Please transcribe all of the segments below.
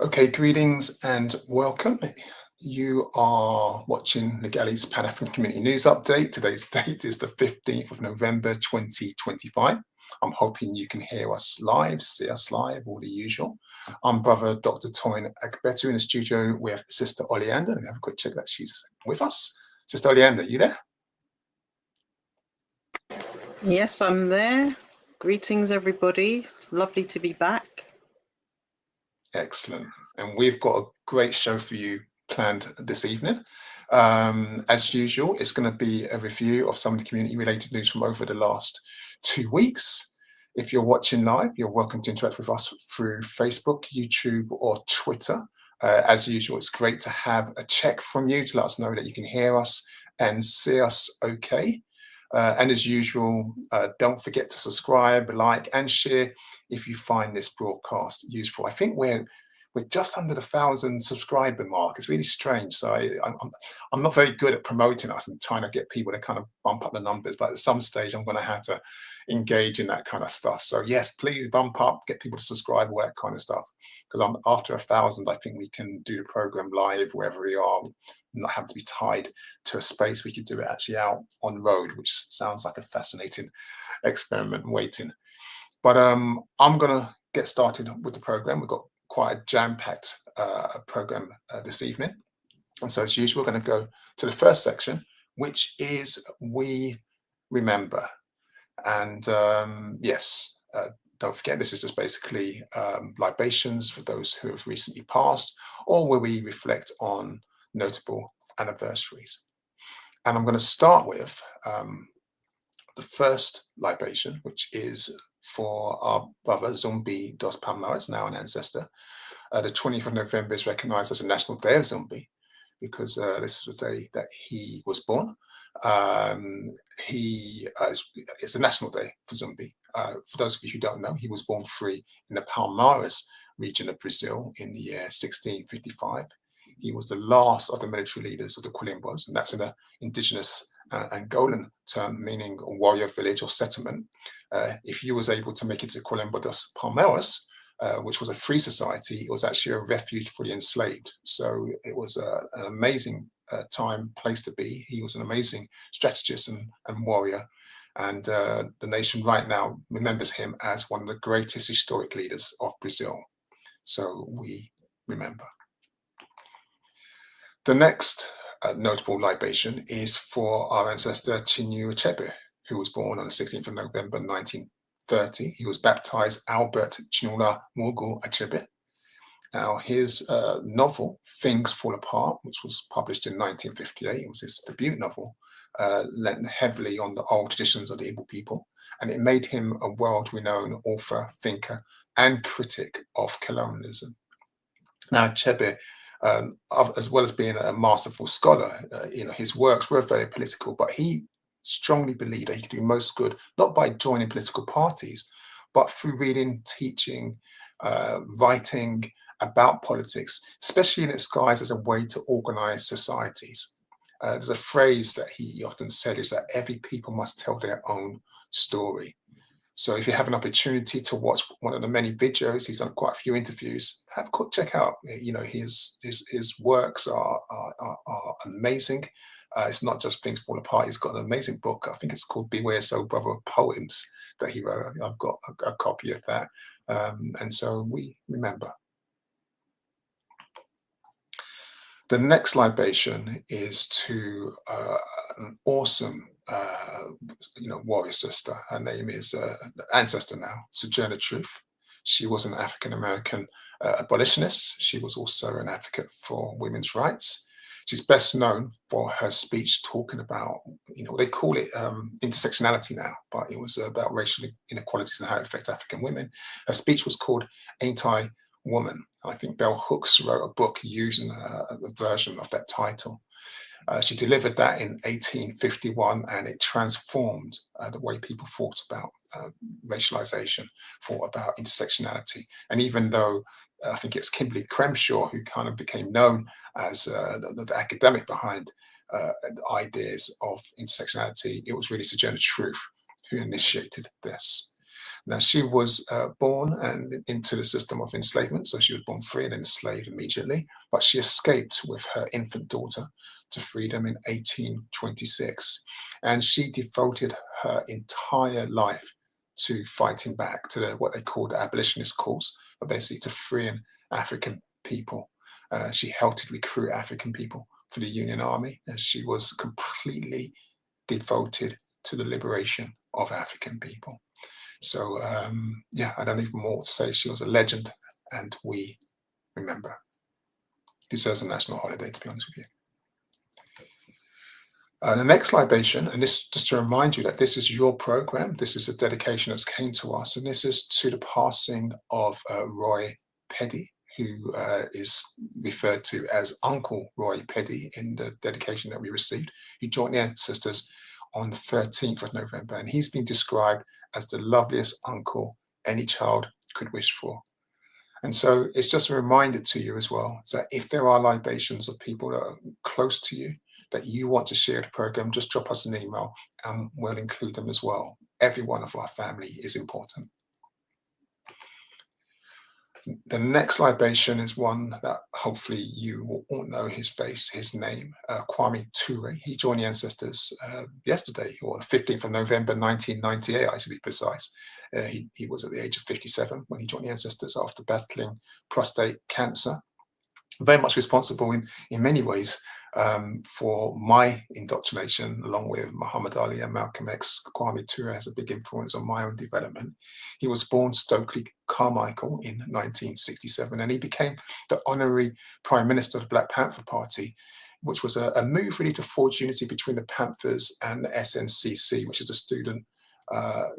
Okay, greetings and welcome. You are watching Legali's Pan-African Community News Update. Today's date is the 15th of November 2025. I'm hoping you can hear us live, see us live, all the usual. I'm brother Dr. Toyin Agbetu in the studio with Sister Oleander. Let me have a quick check that she's with us. Sister Oleander, you there? Yes, I'm there. Greetings, everybody. Lovely to be back. Excellent. And we've got a great show for you planned this evening. As usual, it's going to be a review of some of the community related news from over the last 2 weeks. If you're watching live, you're welcome to interact with us through Facebook, YouTube, or Twitter. As usual, it's great to have a check from you to let us know that you can hear us and see us okay. And as usual, don't forget to subscribe, like, and share if you find this broadcast useful. I think we're just under the 1,000 subscriber mark. It's really strange. So I'm not very good at promoting us and trying to get people to kind of bump up the numbers. But at some stage, I'm going to have to engage in that kind of stuff. So yes, please bump up, get people to subscribe, all that kind of stuff. Because after 1,000, I think we can do the program live wherever we are, not have to be tied to a space. We could do it actually out on the road, which sounds like a fascinating experiment waiting. But I'm going to get started with the program. We've got quite a jam-packed program this evening. And so as usual, we're going to go to the first section, which is We Remember. And yes, don't forget, this is just basically libations for those who have recently passed, or where we reflect on notable anniversaries. And I'm going to start with the first libation, which is for our brother Zumbi dos Palmares, now an ancestor. The 20th of November is recognized as a National Day of Zumbi because this is the day that he was born. It's a national day for Zumbi. For those of you who don't know, he was born free in the Palmares region of Brazil in the year 1655. He was the last of the military leaders of the Quilimbos, and that's an indigenous Angolan term meaning a warrior village or settlement. If you was able to make it to Quilombo dos Palmeiras, which was a free society, it was actually a refuge for the enslaved. So it was an amazing place to be. He was an amazing strategist and warrior. And the nation right now remembers him as one of the greatest historic leaders of Brazil. So we remember. The next notable libation is for our ancestor Chinua Achebe, who was born on the 16th of November 1930. He was baptized Albert Chinua Mugu Achebe. Now, his novel, Things Fall Apart, which was published in 1958, it was his debut novel, lent heavily on the oral traditions of the Igbo people, and it made him a world-renowned author, thinker, and critic of colonialism. Now, Achebe, as well as being a masterful scholar, his works were very political, but he strongly believed that he could do most good not by joining political parties, but through reading, teaching, writing about politics, especially in its guise as a way to organize societies. There's a phrase that he often said is that every people must tell their own story. So if you have an opportunity to watch one of the many videos, he's done quite a few interviews, have a quick check out. His works are amazing. It's not just Things Fall Apart. He's got an amazing book. I think it's called Beware Soul Brother of Poems that he wrote. I've got a copy of that. And so we remember. The next libation is to an awesome warrior sister. Her name is ancestor now, Sojourner Truth. She was an African-American abolitionist. She was also an advocate for women's rights. She's best known for her speech talking about, they call it intersectionality now, but it was about racial inequalities and how it affects African women. Her speech was called Ain't I Woman? I think Bell Hooks wrote a book using a version of that title. She delivered that in 1851, and it transformed the way people thought about racialization, thought about intersectionality. And even though I think it's Kimberly Crenshaw who kind of became known as the academic behind the ideas of intersectionality, it was really Sojourner Truth who initiated this. Now, she was born and into the system of enslavement, so she was born free and enslaved immediately, but she escaped with her infant daughter to freedom in 1826. And she devoted her entire life to fighting back to what they called the abolitionist cause, but basically to freeing African people. She helped to recruit African people for the Union Army, and she was completely devoted to the liberation of African people. So, yeah, I don't even more to say. She was a legend, and we remember. Deserves a national holiday, to be honest with you. The next libation, and this just to remind you that this is your program, this is a dedication that's came to us, and this is to the passing of Roy Peddy, who is referred to as Uncle Roy Peddy in the dedication that we received. He joined the ancestors on the 13th of November, and he's been described as the loveliest uncle any child could wish for. And so it's just a reminder to you as well, that if there are libations of people that are close to you, that you want to share the program, just drop us an email and we'll include them as well. Every one of our family is important. The next libation is one that hopefully you will all know his face, his name, Kwame Ture. He joined the ancestors yesterday, or the 15th of November, 1998, I should be precise. He was at the age of 57 when he joined the ancestors after battling prostate cancer. Very much responsible in many ways for my indoctrination, along with Muhammad Ali and Malcolm X. Kwame Ture has a big influence on my own development. He was born Stokely Carmichael in 1967, and he became the honorary Prime Minister of the Black Panther Party, which was a move really to forge unity between the Panthers and the SNCC, which is a student, I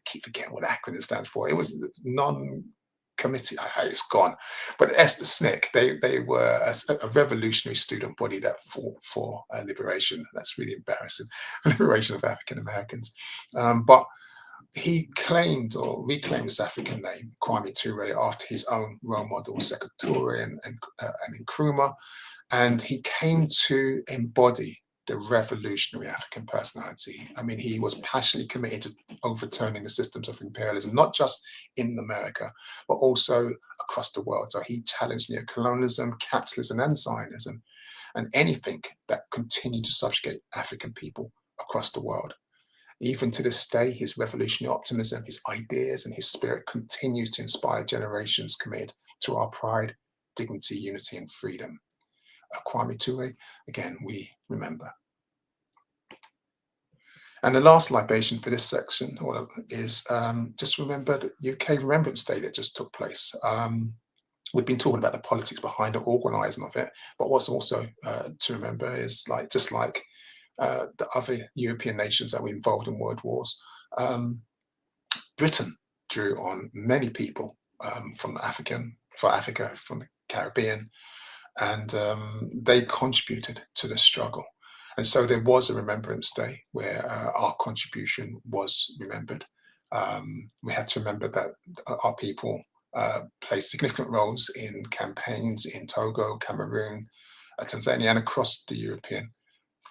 keep forgetting what the acronym stands for. It was non-committee, it's gone. But the SNCC, they were a revolutionary student body that fought for liberation. That's really embarrassing, liberation of African Americans. But he claimed or reclaimed his African name, Kwame Ture, after his own role model, Sekou Touré and Nkrumah, and he came to embody the revolutionary African personality. I mean, he was passionately committed to overturning the systems of imperialism, not just in America, but also across the world. So he challenged neocolonialism, capitalism, and Zionism, and anything that continued to subjugate African people across the world. Even to this day, his revolutionary optimism, his ideas, and his spirit continues to inspire generations committed to our pride, dignity, unity, and freedom. Kwame Ture, again, we remember. And the last libation for this section is just remember the UK Remembrance Day that just took place. We've been talking about the politics behind the organising of it, but what's also to remember is just like the other European nations that were involved in world wars, Britain drew on many people from Africa, from the Caribbean, and they contributed to the struggle. And so there was a Remembrance Day where our contribution was remembered. We had to remember that our people played significant roles in campaigns in Togo, Cameroon, Tanzania, and across the European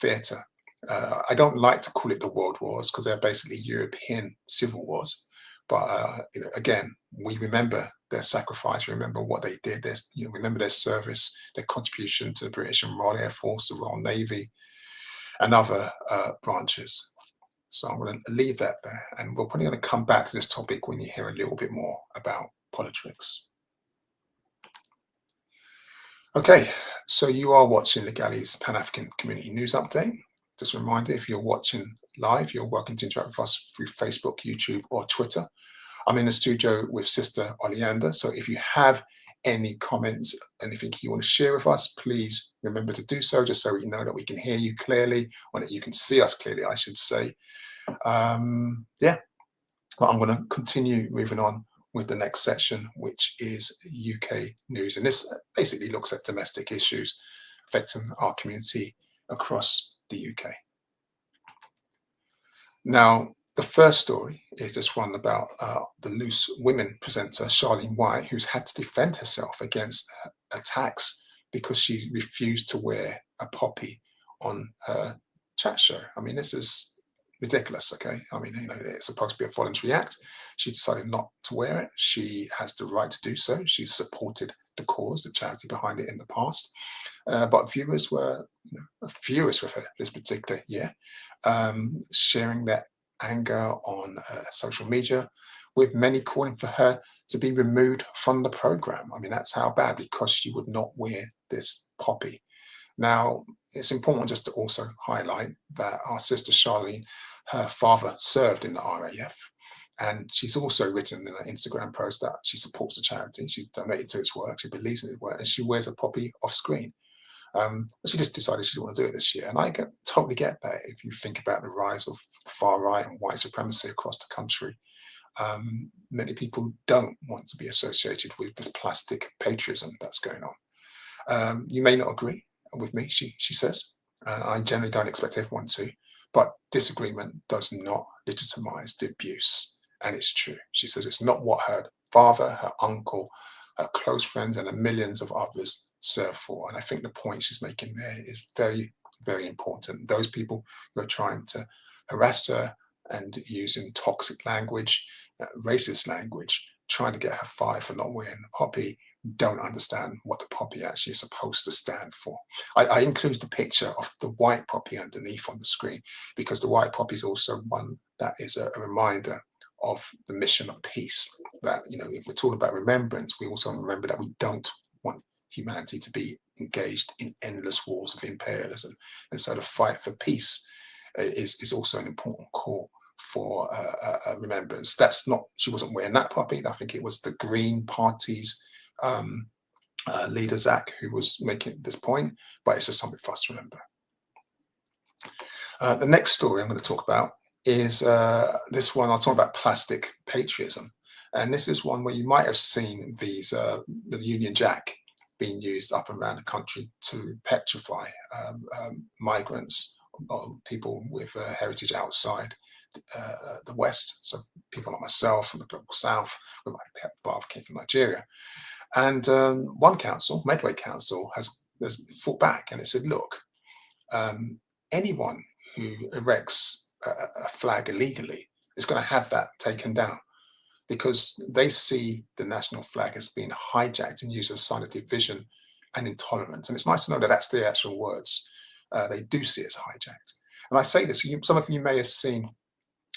theatre. I don't like to call it the World Wars because they're basically European civil wars. But again, we remember their sacrifice. Remember what they did. Remember their service, their contribution to the British and Royal Air Force, the Royal Navy, and other branches. So I'm going to leave that there, and we're probably going to come back to this topic when you hear a little bit more about politics. Okay, so you are watching the Galleys Pan-African Community News Update. Just a reminder, if you're watching live, you're welcome to interact with us through Facebook, YouTube, or Twitter. I'm in the studio with Sister Oleander, so if you have any comments, anything you want to share with us, please remember to do so, just so we know that we can hear you clearly, or that you can see us clearly, I should say. Yeah, well, I'm going to continue moving on with the next section, which is UK news. And this basically looks at domestic issues affecting our community across the UK. Now, the first story is this one about the Loose Women presenter, Charlene White, who's had to defend herself against attacks because she refused to wear a poppy on her chat show. I mean, this is ridiculous. Okay, I mean, it's supposed to be a voluntary act. She decided not to wear it. She has the right to do so. She's supported the cause, the charity behind it in the past. But viewers were furious with her this particular year, sharing their anger on social media, with many calling for her to be removed from the program. I mean, that's how bad, because she would not wear this poppy. Now, it's important just to also highlight that our sister Charlene, her father served in the RAF. And she's also written in an Instagram post that she supports the charity. She's donated to its work. She believes in its work, and she wears a poppy off screen. But she just decided she didn't want to do it this year. And I totally get that if you think about the rise of the far right and white supremacy across the country. Many people don't want to be associated with this plastic patriotism that's going on. You may not agree with me, she says. I generally don't expect everyone to, but disagreement does not legitimize the abuse. And it's true. She says it's not what her father, her uncle, her close friends, and the millions of others serve for. And I think the point she's making there is very, very important. Those people who are trying to harass her and using toxic language, racist language, trying to get her fired for not wearing the poppy, don't understand what the poppy actually is supposed to stand for. I include the picture of the white poppy underneath on the screen, because the white poppy is also one that is a reminder of the mission of peace. That, if we're talking about remembrance, we also remember that we don't want humanity to be engaged in endless wars of imperialism. And so the fight for peace is also an important call for remembrance. That's not, she wasn't wearing that poppy. I think it was the Green Party's leader, Zach, who was making this point, but it's just something for us to remember. The next story I'm going to talk about is this one. I'll talk about plastic patriotism. And this is one where you might have seen these, the Union Jack being used up and around the country to petrify migrants, or people with heritage outside the West. So people like myself from the global South, where my father came from Nigeria. And one council, Medway Council, has fought back, and it said, look, anyone who erects a flag illegally is going to have that taken down, because they see the national flag as being hijacked and used as a sign of division and intolerance. And it's nice to know that that's their actual words. They do see it as hijacked. And I say this, some of you may have seen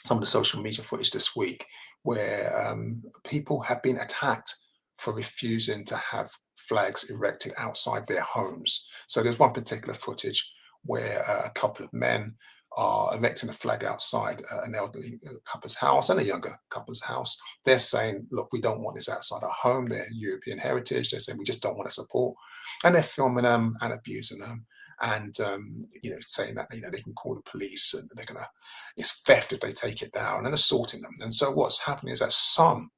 some of the social media footage this week where people have been attacked for refusing to have flags erected outside their homes. So there's one particular footage where a couple of men are erecting a flag outside an elderly couple's house and a younger couple's house. They're saying, look, we don't want this outside our home. They're European heritage. They're saying we just don't want to support. And they're filming them and abusing them, and saying that they can call the police and they're gonna, it's theft if they take it down, and assaulting them. And so what's happening is that some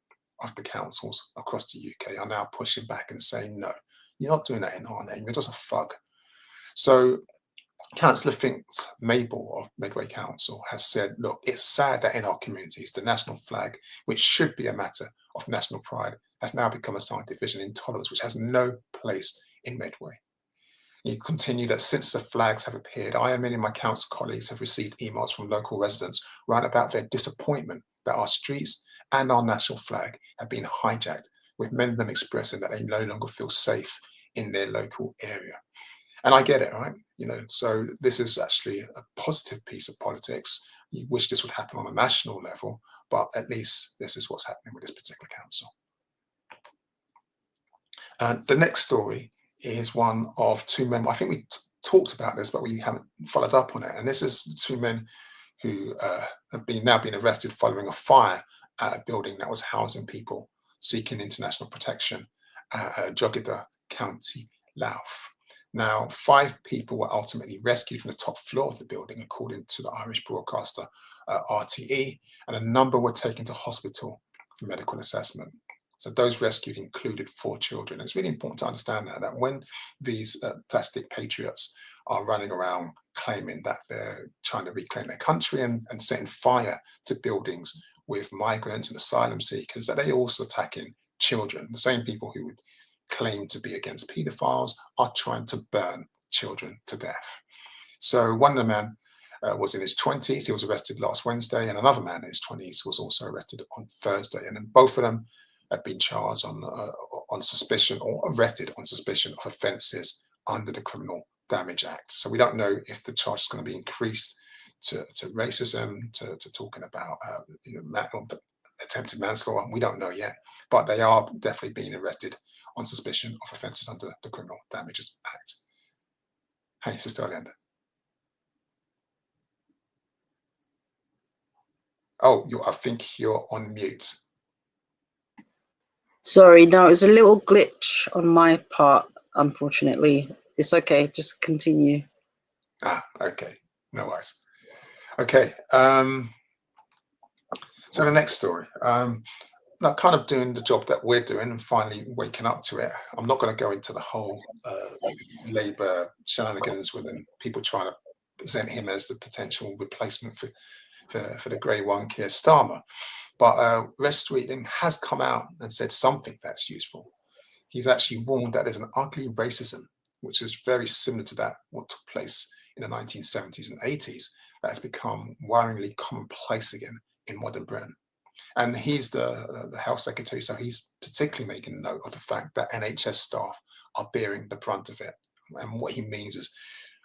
of the councils across the UK are now pushing back and saying, no, you're not doing that in our name. You're just a thug. So Councillor Finks Mabel of Medway Council has said, look, it's sad that in our communities, the national flag, which should be a matter of national pride, has now become a sign of division and intolerance, which has no place in Medway. You continue that since the flags have appeared, I and many of my council colleagues have received emails from local residents writing about their disappointment that our streets and our national flag have been hijacked, with many of them expressing that they no longer feel safe in their local area. And I get it, right? So this is actually a positive piece of politics. You wish this would happen on a national level, but at least this is what's happening with this particular council. And the next story is one of two men. I think we talked about this, but we haven't followed up on it. And this is two men who have now been arrested following a fire at a building that was housing people seeking international protection at Drogheda, County Louth. Now, 5 people were ultimately rescued from the top floor of the building, according to the Irish broadcaster RTE, and a number were taken to hospital for medical assessment. So those rescued included 4 children. It's really important to understand that when these plastic patriots are running around claiming that they're trying to reclaim their country and setting fire to buildings with migrants and asylum seekers, that they're also attacking children. The same people who would claim to be against paedophiles are trying to burn children to death. So one of the men was in his 20s. He was arrested last Wednesday, and another man in his 20s was also arrested on Thursday. And then both of them have been charged on suspicion, or arrested on suspicion of offences under the Criminal Damage Act. So we don't know if the charge is going to be increased to racism, to talking about attempted manslaughter. We don't know yet, but they are definitely being arrested on suspicion of offences under the Criminal Damages Act. Hey, Sister Oleander. Oh, I think you're on mute. Sorry, no, it was a little glitch on my part, unfortunately. It's okay, just continue. Okay, no worries. Okay, so the next story. Now, kind of doing the job that we're doing and finally waking up to it. I'm not going to go into the whole Labour shenanigans with people trying to present him as the potential replacement for the Grey One, Keir Starmer. But West Streeting has come out and said something that's useful. He's actually warned that there's an ugly racism, which is very similar to that what took place in the 1970s and 80s, that has become worryingly commonplace again in modern Britain. And he's the health secretary, so he's particularly making note of the fact that NHS staff are bearing the brunt of it. And what he means is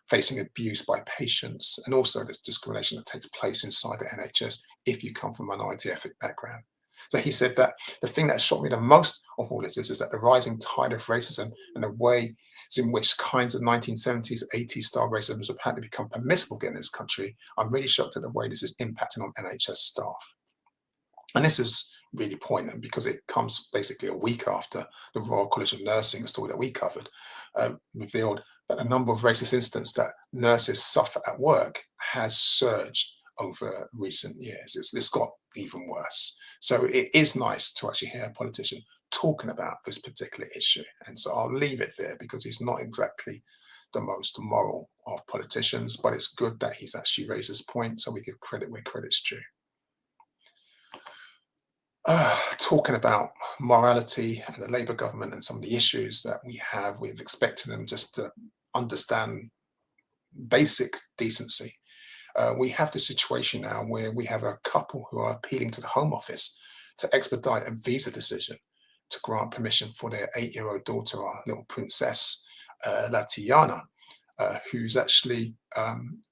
facing abuse by patients, and also this discrimination that takes place inside the NHS if you come from a minority ethnic background. So he said that the thing that shocked me the most of all of this is that the rising tide of racism and the ways in which kinds of 1970s, 80s style racism has apparently become permissible in this country. I'm really shocked at the way this is impacting on NHS staff. And this is really poignant because it comes basically a week after the Royal College of Nursing, a story that we covered, revealed that the number of racist incidents that nurses suffer at work has surged over recent years. It's got even worse. So it is nice to actually hear a politician talking about this particular issue. And so I'll leave it there because he's not exactly the most moral of politicians, but it's good that he's actually raised his point so we give credit where credit's due. Talking about morality and the Labour government and some of the issues that we're expecting them just to understand basic decency. We have the situation now where we have a couple who are appealing to the Home Office to expedite a visa decision to grant permission for their 8-year-old daughter, our little princess, Latiana, who's actually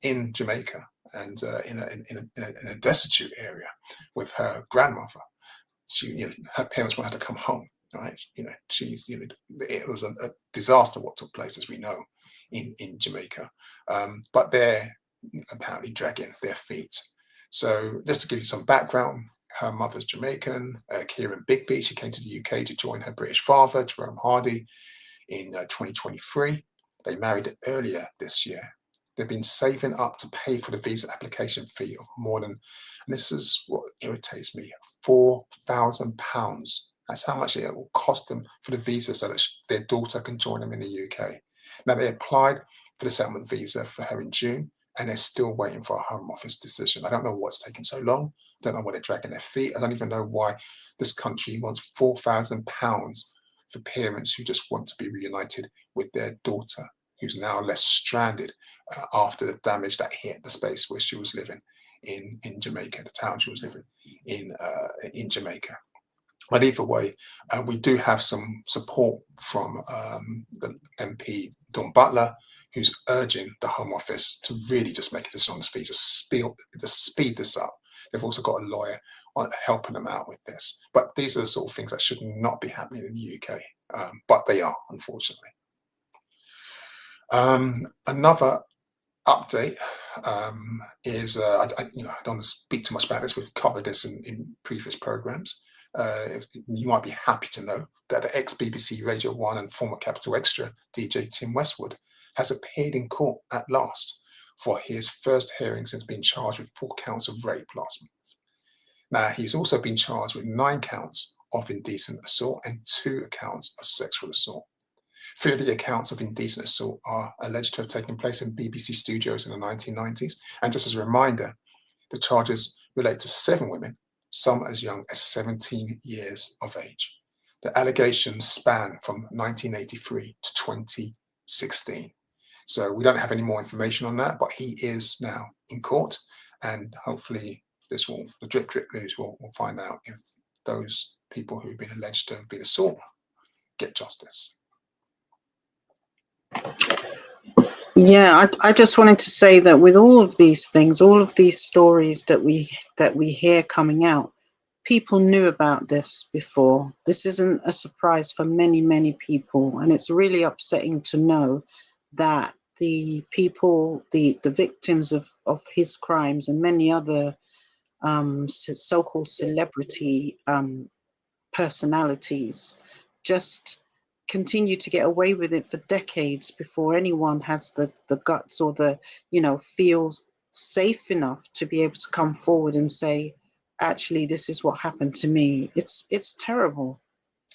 in Jamaica and in a destitute area with her grandmother. Her parents wanted to come home, right? It was a disaster what took place, as we know, in Jamaica. But they're apparently dragging their feet. So just to give you some background, her mother's Jamaican, Kieran Bigby. She came to the UK to join her British father, Jerome Hardy, in 2023. They married earlier this year. They've been saving up to pay for the visa application fee of more than, and this is what irritates me, £4,000. That's how much it will cost them for the visa so that their daughter can join them in the UK. Now, they applied for the settlement visa for her in June, and they're still waiting for a Home Office decision. I don't know what's taking so long. I don't know why they're dragging their feet. I don't even know why this country wants £4,000 for parents who just want to be reunited with their daughter, who's now left stranded after the damage that hit the space where she was living in Jamaica, the town she was living in Jamaica. But either way, we do have some support from the MP, Dawn Butler, who's urging the Home Office to really just make a decision on this visa, to speed this up. They've also got a lawyer helping them out with this. But these are the sort of things that should not be happening in the UK, but they are, unfortunately. Another update is, I don't want to speak too much about this. We've covered this in previous programs. You might be happy to know that the ex-BBC Radio 1 and former Capital Extra DJ Tim Westwood has appeared in court at last for his first hearing since being charged with 4 counts of rape last month. Now, he's also been charged with 9 counts of indecent assault and 2 accounts of sexual assault. 3 of the accounts of indecent assault are alleged to have taken place in BBC studios in the 1990s. And just as a reminder, the charges relate to 7 women, some as young as 17 years of age. The allegations span from 1983 to 2016. So we don't have any more information on that, but he is now in court, and hopefully the drip drip news will find out if those people who've been alleged to have been assaulted get justice. Yeah, I just wanted to say that with all of these things, all of these stories that we hear coming out, people knew about this before. This isn't a surprise for many, many people, and it's really upsetting to know that the people, the victims of his crimes and many other so-called celebrity personalities just continue to get away with it for decades before anyone has the guts or the, feels safe enough to be able to come forward and say, actually, this is what happened to me. It's terrible.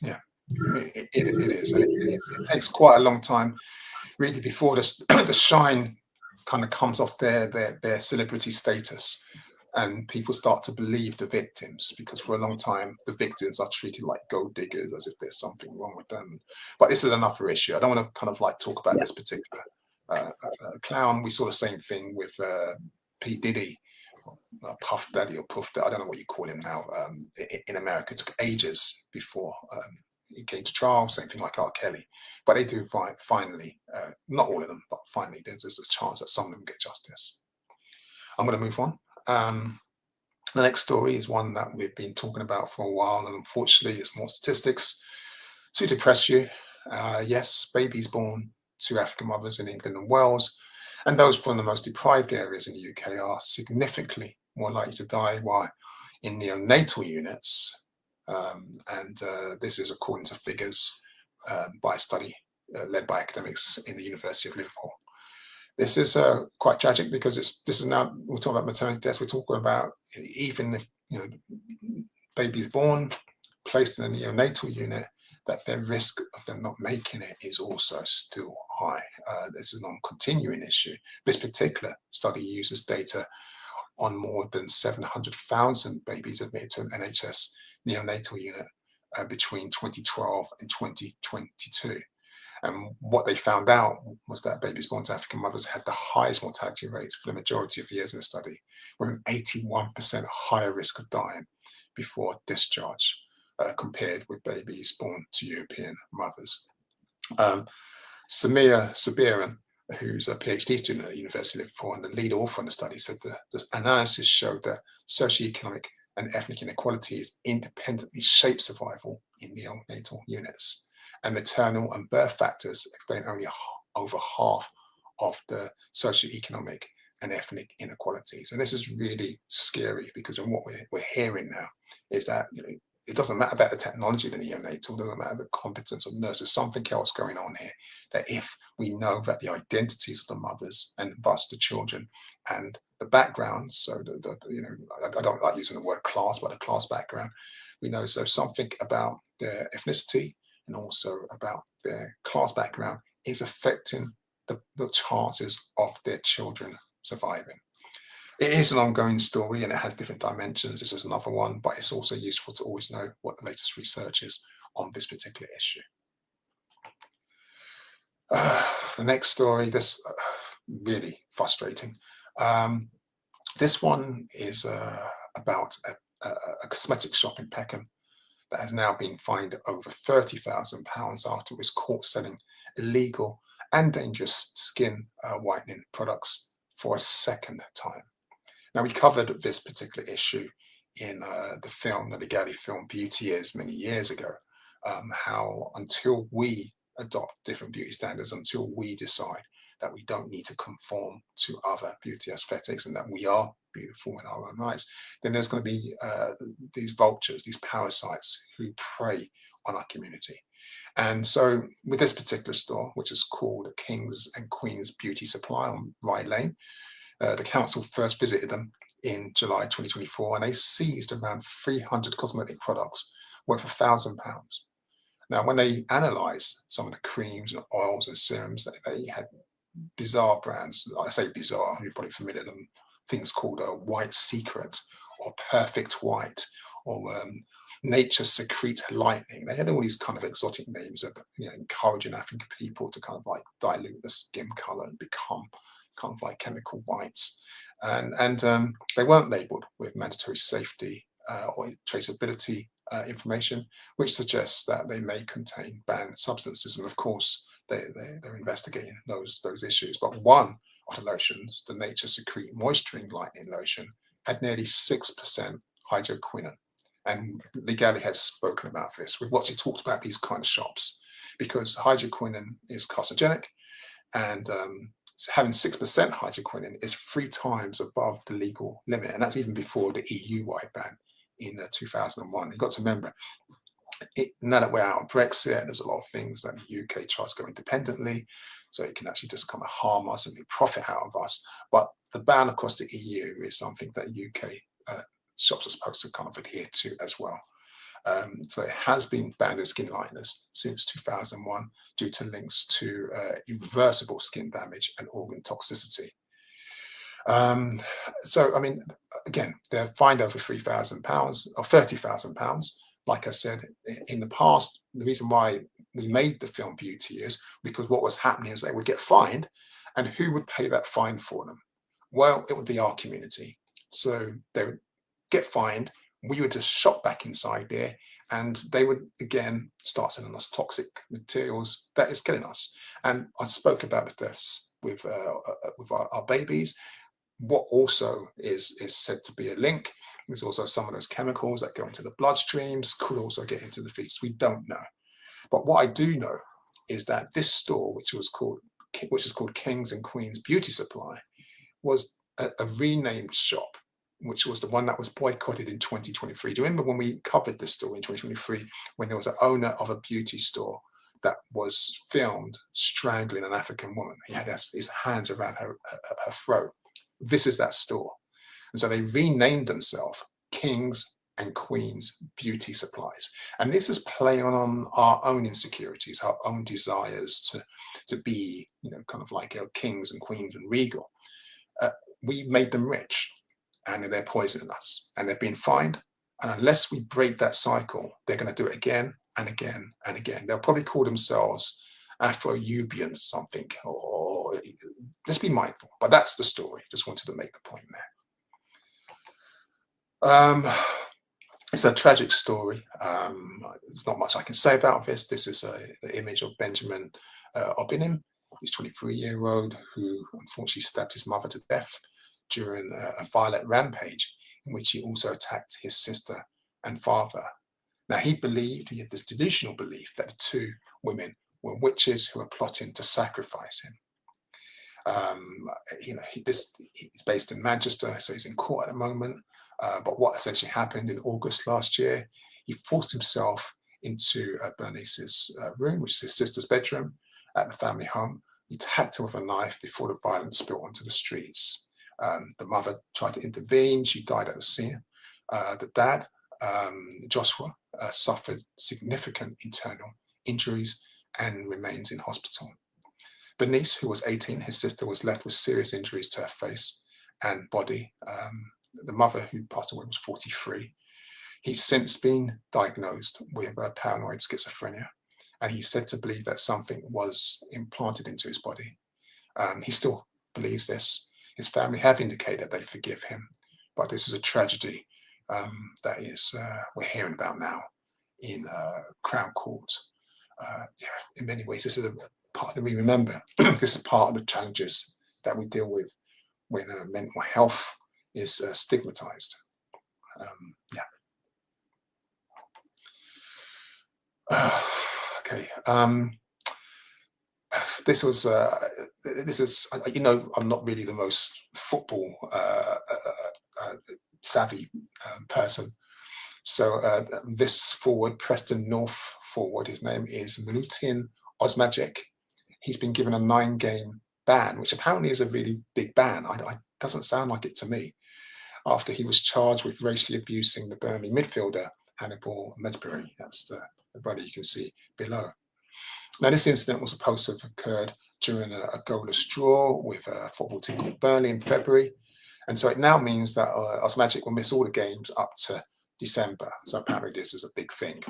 Yeah, it is, and it takes quite a long time, really, before the shine kind of comes off their celebrity status, and people start to believe the victims, because for a long time the victims are treated like gold diggers, as if there's something wrong with them. But this is another issue. I don't want to kind of like talk about this particular clown. We saw the same thing with P. Diddy, Puff Daddy or Puff Daddy, I don't know what you call him now. In America, it took ages before he came to trial. Same thing like R. Kelly, but they do finally, not all of them, but finally there's a chance that some of them get justice. I'm going to move on. The next story is one that we've been talking about for a while, and unfortunately it's more statistics to depress you. Yes, babies born to African mothers in England and Wales, and those from the most deprived areas in the UK, are significantly more likely to die while in neonatal units. This is according to figures by a study led by academics in the University of Liverpool. This is quite tragic, because this is now, we're talking about maternity deaths. We're talking about, even if babies born placed in a neonatal unit, that their risk of them not making it is also still high. This is a non-continuing issue. This particular study uses data on more than 700,000 babies admitted to an NHS neonatal unit between 2012 and 2022. And what they found out was that babies born to African mothers had the highest mortality rates for the majority of years in the study, with an 81% higher risk of dying before discharge compared with babies born to European mothers. Samir Sabiran, who's a PhD student at the University of Liverpool and the lead author on the study, said that the analysis showed that socioeconomic and ethnic inequalities independently shape survival in neonatal units, and maternal and birth factors explain only over half of the socioeconomic and ethnic inequalities. And this is really scary, because of what we're hearing now is that it doesn't matter about the technology of the neonatal, doesn't matter the competence of nurses, something else going on here. That if we know that the identities of the mothers and thus the children and the backgrounds, so I don't like using the word class, but the class background, we know so something about their ethnicity and also about their class background is affecting the chances of their children surviving. It is an ongoing story, and it has different dimensions. This is another one, but it's also useful to always know what the latest research is on this particular issue. The next story, this really frustrating. This one is about a cosmetic shop in Peckham that has now been fined over £30,000 after it was caught selling illegal and dangerous skin whitening products for a second time. Now, we covered this particular issue in the Legally film Beauty Is many years ago, how until we adopt different beauty standards, until we decide that we don't need to conform to other beauty aesthetics and that we are beautiful in our own rights, then there's going to be these vultures, these parasites who prey on our community. And so with this particular store, which is called Kings and Queens Beauty Supply on Rye Lane, the council first visited them in July 2024, and they seized around 300 cosmetic products worth £1,000. Now, when they analysed some of the creams and oils and serums, they had bizarre brands. I say bizarre, you're probably familiar with them. Things called White Secret or Perfect White nature secrete lightning. They had all these kind of exotic names of, encouraging African people to kind of like dilute the skin color and become kind of like chemical whites. And they weren't labeled with mandatory safety or traceability information, which suggests that they may contain banned substances. And of course, they're investigating those issues. But one of the lotions, the Nature Secrete Moisturing Lightening Lotion, had nearly 6% hydroquinone. And Legali has spoken about this with what he talked about these kind of shops, because hydroquinone is carcinogenic, and having 6% hydroquinone is 3 times above the legal limit, and that's even before the EU-wide ban in 2001. You've got to remember, now that we're out of Brexit, there's a lot of things that the UK tries to go independently, so it can actually just kind of harm us and profit out of us. But the ban across the EU is something that UK shops are supposed to kind of adhere to as well. So it has been banned as skin lighteners since 2001 due to links to irreversible skin damage and organ toxicity. So, I mean, again, they're fined over £3,000 or £30,000. Like I said, in the past, the reason why we made the film Beauty is because what was happening is they would get fined, and who would pay that fine for them? Well, it would be our community. So they would get fined, we would just shop back inside there, and they would again start selling us toxic materials that is killing us. And I spoke about this with our babies. What also is said to be a link is also some of those chemicals that go into the bloodstreams could also get into the fetus. We don't know, but what I do know is that this store, which is called Kings and Queens Beauty Supply, was a renamed shop, which was the one that was boycotted in 2023. Do you remember when we covered this story in 2023, when there was an owner of a beauty store that was filmed strangling an African woman? He had his hands around her throat. This is that store. And so they renamed themselves Kings and Queens Beauty Supplies. And this is playing on our own insecurities, our own desires to be, kind of like kings and queens and regal. We made them rich, and they're poisoning us, and they're being fined. And unless we break that cycle, they're going to do it again and again and again. They'll probably call themselves Afro-Ubian something, or let's be mindful. But that's the story. Just wanted to make the point there. It's a tragic story. There's not much I can say about this. This is the image of Benjamin Obinim. He's a 23-year-old who unfortunately stabbed his mother to death during a violent rampage in which he also attacked his sister and father. Now, he had this delusional belief that the 2 women were witches who were plotting to sacrifice him. He's based in Manchester, so he's in court at the moment. But what essentially happened in August last year, he forced himself into Bernice's room, which is his sister's bedroom, at the family home. He attacked her with a knife before the violence spilled onto the streets. The mother tried to intervene. She died at the scene. The dad, Joshua, suffered significant internal injuries and remains in hospital. Bernice, who was 18, his sister, was left with serious injuries to her face and body. The mother, who passed away, was 43. He's since been diagnosed with paranoid schizophrenia, and he's said to believe that something was implanted into his body. He still believes this. His family have indicated they forgive him, but this is a tragedy that we're hearing about now in Crown Court. In many ways, this is a part that we remember. This is part of the challenges that we deal with when mental health is stigmatized. Okay. This is, I'm not really the most football savvy person. So this forward, Preston North forward, his name is Milutin Osmajic. He's been given a 9-game ban, which apparently is a really big ban. Doesn't sound like it to me, after he was charged with racially abusing the Burnley midfielder, Hannibal Medbury. That's the brother you can see below. Now, this incident was supposed to have occurred during a goalless draw with a football team called Burnley in February. And so it now means that Osmajic will miss all the games up to December. So apparently this is a big thing.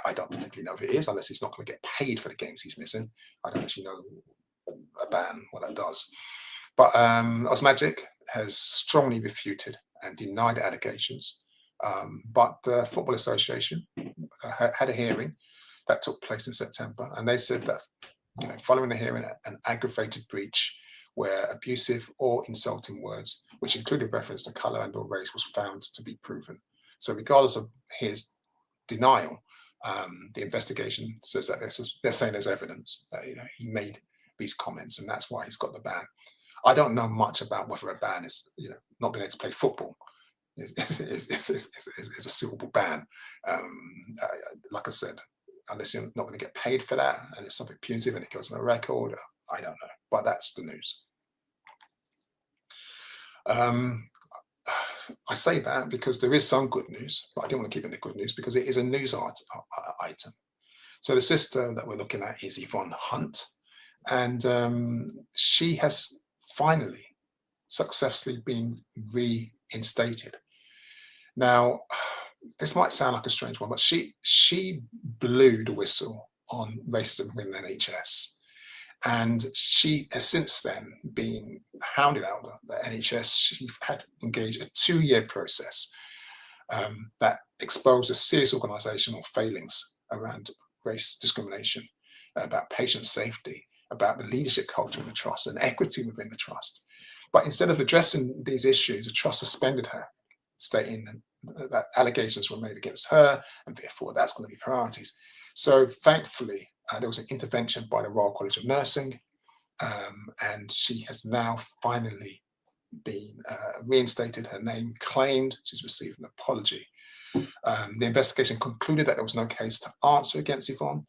I don't particularly know if it is, unless he's not going to get paid for the games he's missing. I don't actually know a ban what that does. But Osmagic has strongly refuted and denied the allegations. But the Football Association had a hearing that took place in September, and they said that, following the hearing, an aggravated breach where abusive or insulting words, which included reference to colour and/or race, was found to be proven. So, regardless of his denial, the investigation says that they're saying there's evidence that he made these comments, and that's why he's got the ban. I don't know much about whether a ban is, not being able to play football is a suitable ban. Like I said, unless you're not going to get paid for that and it's something punitive and it goes on a record, I don't know. But that's the news. I say that because there is some good news, but I don't want to keep it in the good news because it is a news item. So the sister that we're looking at is Yvonne Hunt, and she has finally successfully been reinstated. Now, this might sound like a strange one, but she blew the whistle on racism within the NHS. And she has since then been hounded out of the NHS. She had engaged a 2-year process that exposed a serious organisational failings around race discrimination, about patient safety, about the leadership culture in the trust and equity within the trust. But instead of addressing these issues, the trust suspended her, stating that allegations were made against her and therefore that's going to be priorities. So thankfully, there was an intervention by the Royal College of Nursing, and she has now finally been reinstated, her name claimed, she's received an apology. The investigation concluded that there was no case to answer against Yvonne,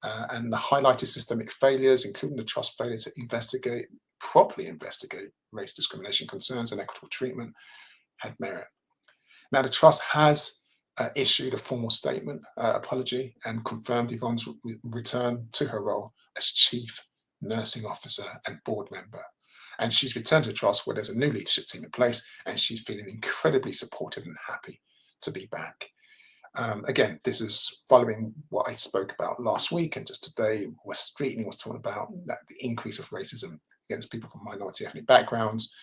and the highlighted systemic failures, including the trust failure to properly investigate race discrimination concerns and equitable treatment, had merit. Now, the trust has issued a formal statement, apology, and confirmed Yvonne's return to her role as Chief Nursing Officer and board member. And she's returned to the trust where there's a new leadership team in place, and she's feeling incredibly supported and happy to be back. Again, this is following what I spoke about last week, and just today, West Streeting was talking about that the increase of racism against people from minority ethnic backgrounds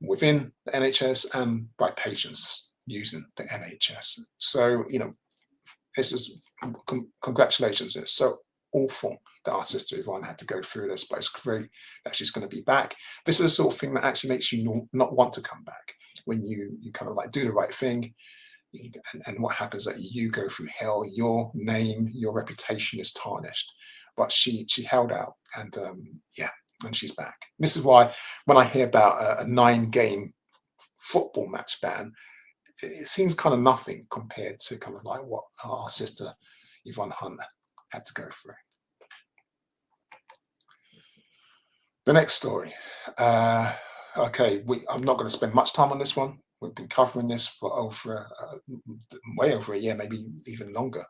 within the NHS and by patients using the NHS. So, this is congratulations. It's so awful that our sister Yvonne had to go through this, but it's great that she's going to be back. This is the sort of thing that actually makes you not want to come back when you kind of like do the right thing. And what happens is that you go through hell, your name, your reputation is tarnished. But she held out, and and she's back. This is why when I hear about a 9-game football match ban, it seems kind of nothing compared to kind of like what our sister Yvonne Hunt had to go through. The next story. Okay, I'm not going to spend much time on this one. We've been covering this for way over a year, maybe even longer.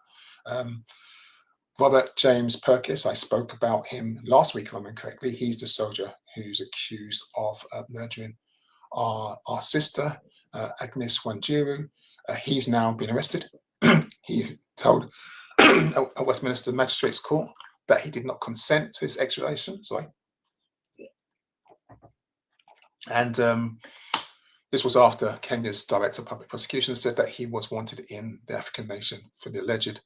Robert James Purkis, I spoke about him last week, if I remember correctly. He's the soldier who's accused of murdering our sister, Agnes Wanjiru. He's now been arrested. He's told a Westminster Magistrates Court that he did not consent to his extradition. Sorry. And this was after Kenya's Director of Public Prosecution said that he was wanted in the African nation for the alleged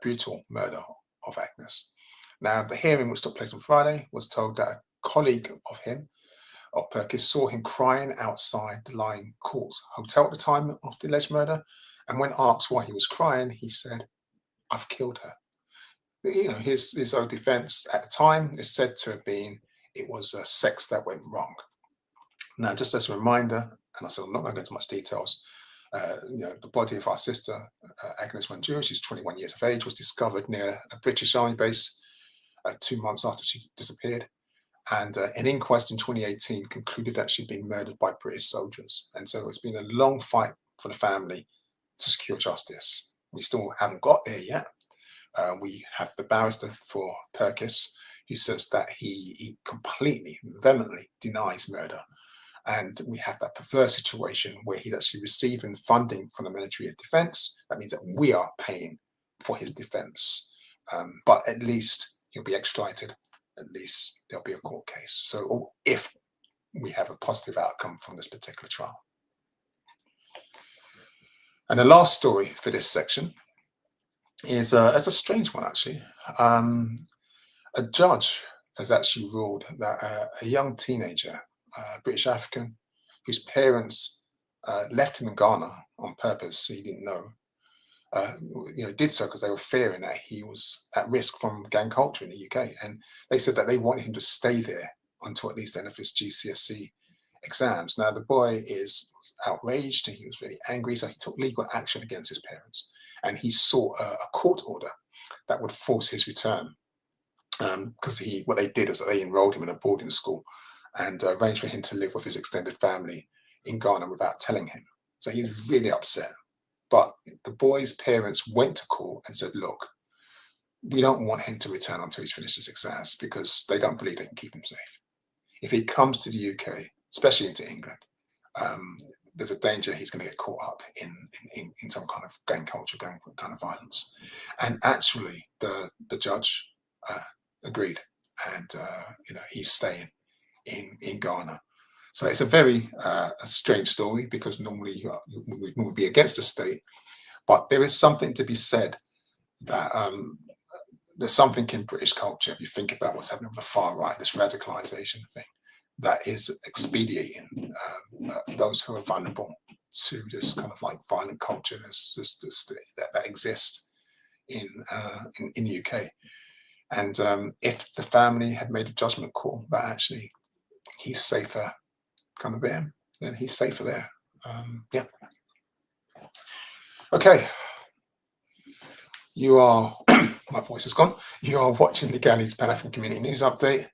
brutal murder of Agnes. Now, the hearing, which took place on Friday, was told that a colleague of Purkis, saw him crying outside the Lion Courts Hotel at the time of the alleged murder. And when asked why he was crying, he said, "I've killed her." His own defense at the time is said to have been it was sex that went wrong. Now, just as a reminder, and I said I'm not going to go into much details, the body of our sister, Agnes Wanjiru, she's 21 years of age, was discovered near a British Army base 2 months after she disappeared. And an inquest in 2018 concluded that she'd been murdered by British soldiers. And so it's been a long fight for the family to secure justice. We still haven't got there yet. We have the barrister for Purkis, who says that he completely, vehemently denies murder. And we have that perverse situation where he's actually receiving funding from the military of defense. That means that we are paying for his defense. But at least he'll be extradited. At least there'll be a court case. So if we have a positive outcome from this particular trial. And the last story for this section is it's a strange one, actually. A judge has actually ruled that a young teenager, British African, whose parents left him in Ghana on purpose, so he didn't know, did so because they were fearing that he was at risk from gang culture in the UK. And they said that they wanted him to stay there until at least the end of his GCSE exams. Now, the boy was outraged and he was really angry, so he took legal action against his parents. And he sought a court order that would force his return. Because what they did was that they enrolled him in a boarding school and arranged for him to live with his extended family in Ghana without telling him. So he's really upset. But the boy's parents went to court and said, look, we don't want him to return until he's finished his exams because they don't believe they can keep him safe. If he comes to the UK, especially into England, there's a danger he's going to get caught up in some kind of gang culture, gang kind of violence. And actually, the judge agreed, and he's staying in Ghana. So it's a very a strange story because normally we would be against the state, but there is something to be said that there's something in British culture. If you think about what's happening on the far right, this radicalization thing, that is expediting those who are vulnerable to this kind of like violent culture that exists in the UK. And if the family had made a judgment call that actually he's safer kind of there, then he's safer there. Yeah. Okay. You are, my voice is gone. You are watching the Ghanaian Pan-African Community News Update.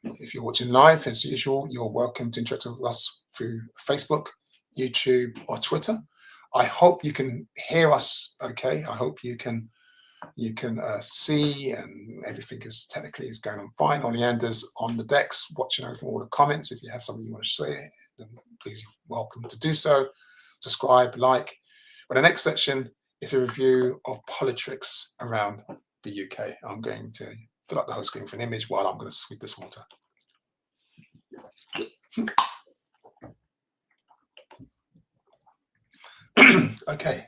If you're watching live, as usual, you're welcome to interact with us through Facebook, YouTube, or Twitter. I hope you can hear us okay. I hope you can see and everything is going on fine. Oleander's on the decks watching over all the comments. If you have something you want to share, then please, you're welcome to do so. Subscribe, like. But the next section is a review of politics around the UK. I'm going to fill up the whole screen for an image while I'm going to sweep this water. Okay.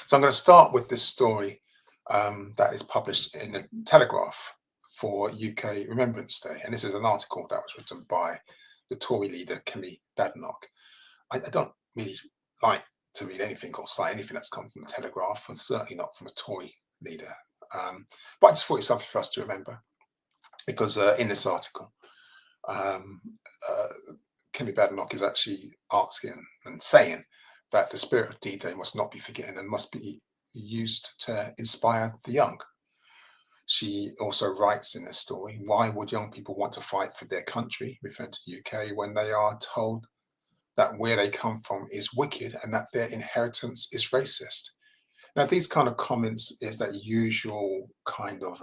So I'm going to start with this story that is published in the Telegraph for UK Remembrance Day. And this is an article that was written by the Tory leader, Kemi Badenoch. I don't really like to read anything or cite anything that's come from the Telegraph, and certainly not from a Tory leader. But I just thought it's something for us to remember, because in this article, Kemi Badenoch is actually asking and saying that the spirit of D-Day must not be forgotten and must be used to inspire the young. She also writes in this story, why would young people want to fight for their country, referring to the UK, when they are told that where they come from is wicked and that their inheritance is racist? Now, these kind of comments is that usual kind of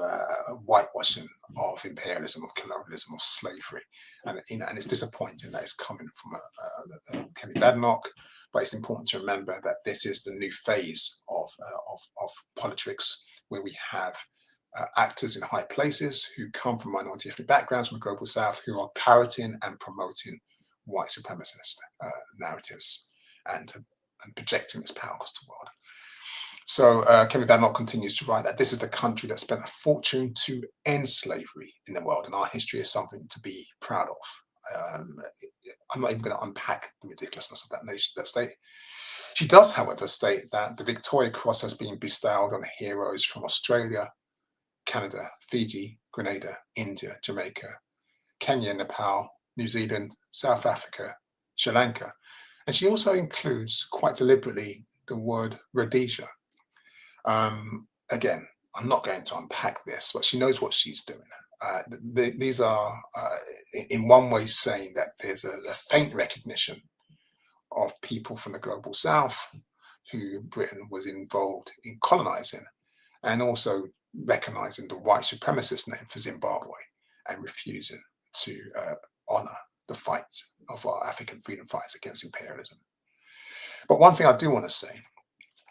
whitewashing of imperialism, of colonialism, of slavery, and and it's disappointing that it's coming from Kemi Badenoch. But it's important to remember that this is the new phase of politics, where we have actors in high places who come from minority ethnic backgrounds from the global south, who are parroting and promoting white supremacist narratives and projecting this power across the world. So Kemi Badenoch continues to write that this is the country that spent a fortune to end slavery in the world, and our history is something to be proud of. I'm not even going to unpack the ridiculousness of that state. She does, however, state that the Victoria Cross has been bestowed on heroes from Australia, Canada, Fiji, Grenada, India, Jamaica, Kenya, Nepal, New Zealand, South Africa, Sri Lanka. And she also includes, quite deliberately, the word Rhodesia. Again, I'm not going to unpack this, but she knows what she's doing. These are, in one way, saying that there's a faint recognition of people from the global south who Britain was involved in colonizing, and also recognizing the white supremacist name for Zimbabwe and refusing to honour the fight of our African freedom fighters against imperialism. But one thing I do want to say,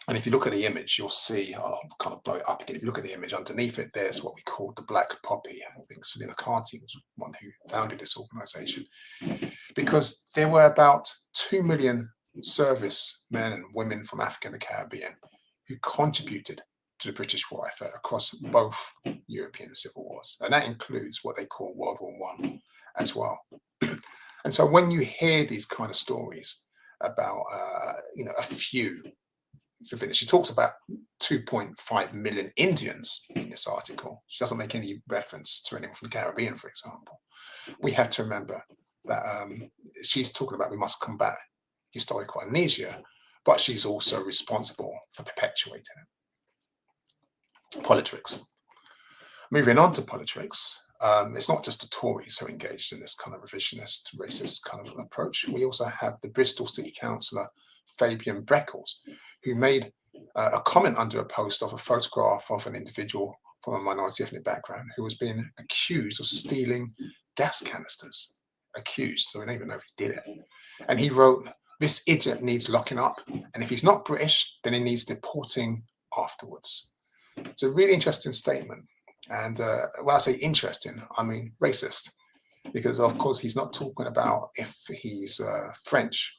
and if you look at the image, you'll see, I'll kind of blow it up again. If you look at the image underneath it, there's what we call the Black Poppy. I think Selina Carty was one who founded this organisation, because there were about 2 million servicemen and women from Africa and the Caribbean who contributed to the British war effort across both European civil wars. And that includes what they call World War I as well. And so when you hear these kind of stories about, a few civilians, she talks about 2.5 million Indians in this article. She doesn't make any reference to anyone from the Caribbean, for example. We have to remember that she's talking about we must combat historical amnesia, but she's also responsible for perpetuating it. Politics. Moving on to politics, it's not just the Tories who are engaged in this kind of revisionist, racist kind of approach. We also have the Bristol City Councillor, Fabian Breckles, who made a comment under a post of a photograph of an individual from a minority ethnic background who was being accused of stealing gas canisters. Accused, so we don't even know if he did it. And he wrote, "This idiot needs locking up, and if he's not British, then he needs deporting afterwards." It's a really interesting statement. And when I say interesting, I mean racist, because of course he's not talking about if he's French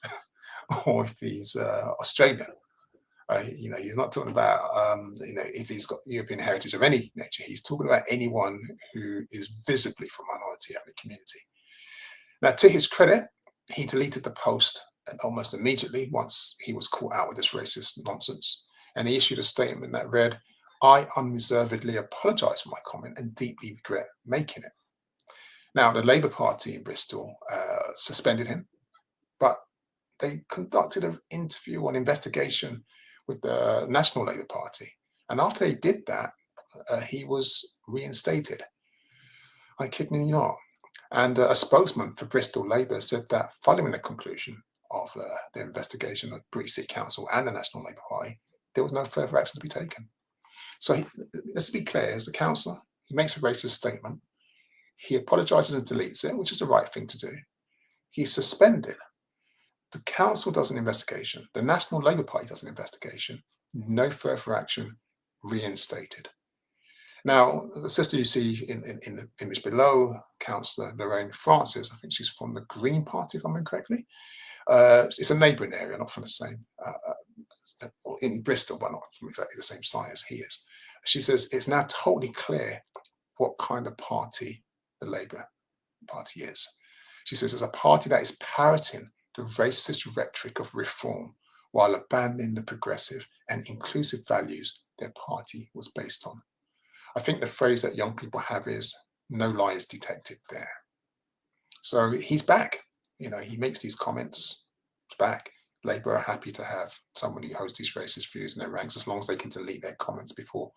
or if he's Australian. He's not talking about if he's got European heritage of any nature. He's talking about anyone who is visibly from a minority ethnic community. Now, to his credit, he deleted the post almost immediately once he was caught out with this racist nonsense, and he issued a statement that read, "I unreservedly apologise for my comment and deeply regret making it." Now, the Labour Party in Bristol suspended him, but they conducted an interview or an investigation with the National Labour Party. And after they did that, he was reinstated. I kid you not. And a spokesman for Bristol Labour said that following the conclusion of the investigation of British City Council and the National Labour Party, there was no further action to be taken. So let's be clear, as a councillor, he makes a racist statement. He apologises and deletes it, which is the right thing to do. He's suspended. The council does an investigation. The National Labour Party does an investigation. No further action, reinstated. Now, the sister you see in the image below, Councillor Lorraine Francis, I think she's from the Green Party, if I remember correctly. It's a neighbouring area, not from the same, in Bristol, but not from exactly the same site as he is. She says it's now totally clear what kind of party the Labour Party is. She says it's a party that is parroting the racist rhetoric of reform while abandoning the progressive and inclusive values their party was based on. I think the phrase that young people have is "no lies detected" there. So he's back. He makes these comments. He's back. Labour are happy to have someone who holds these racist views in their ranks, as long as they can delete their comments before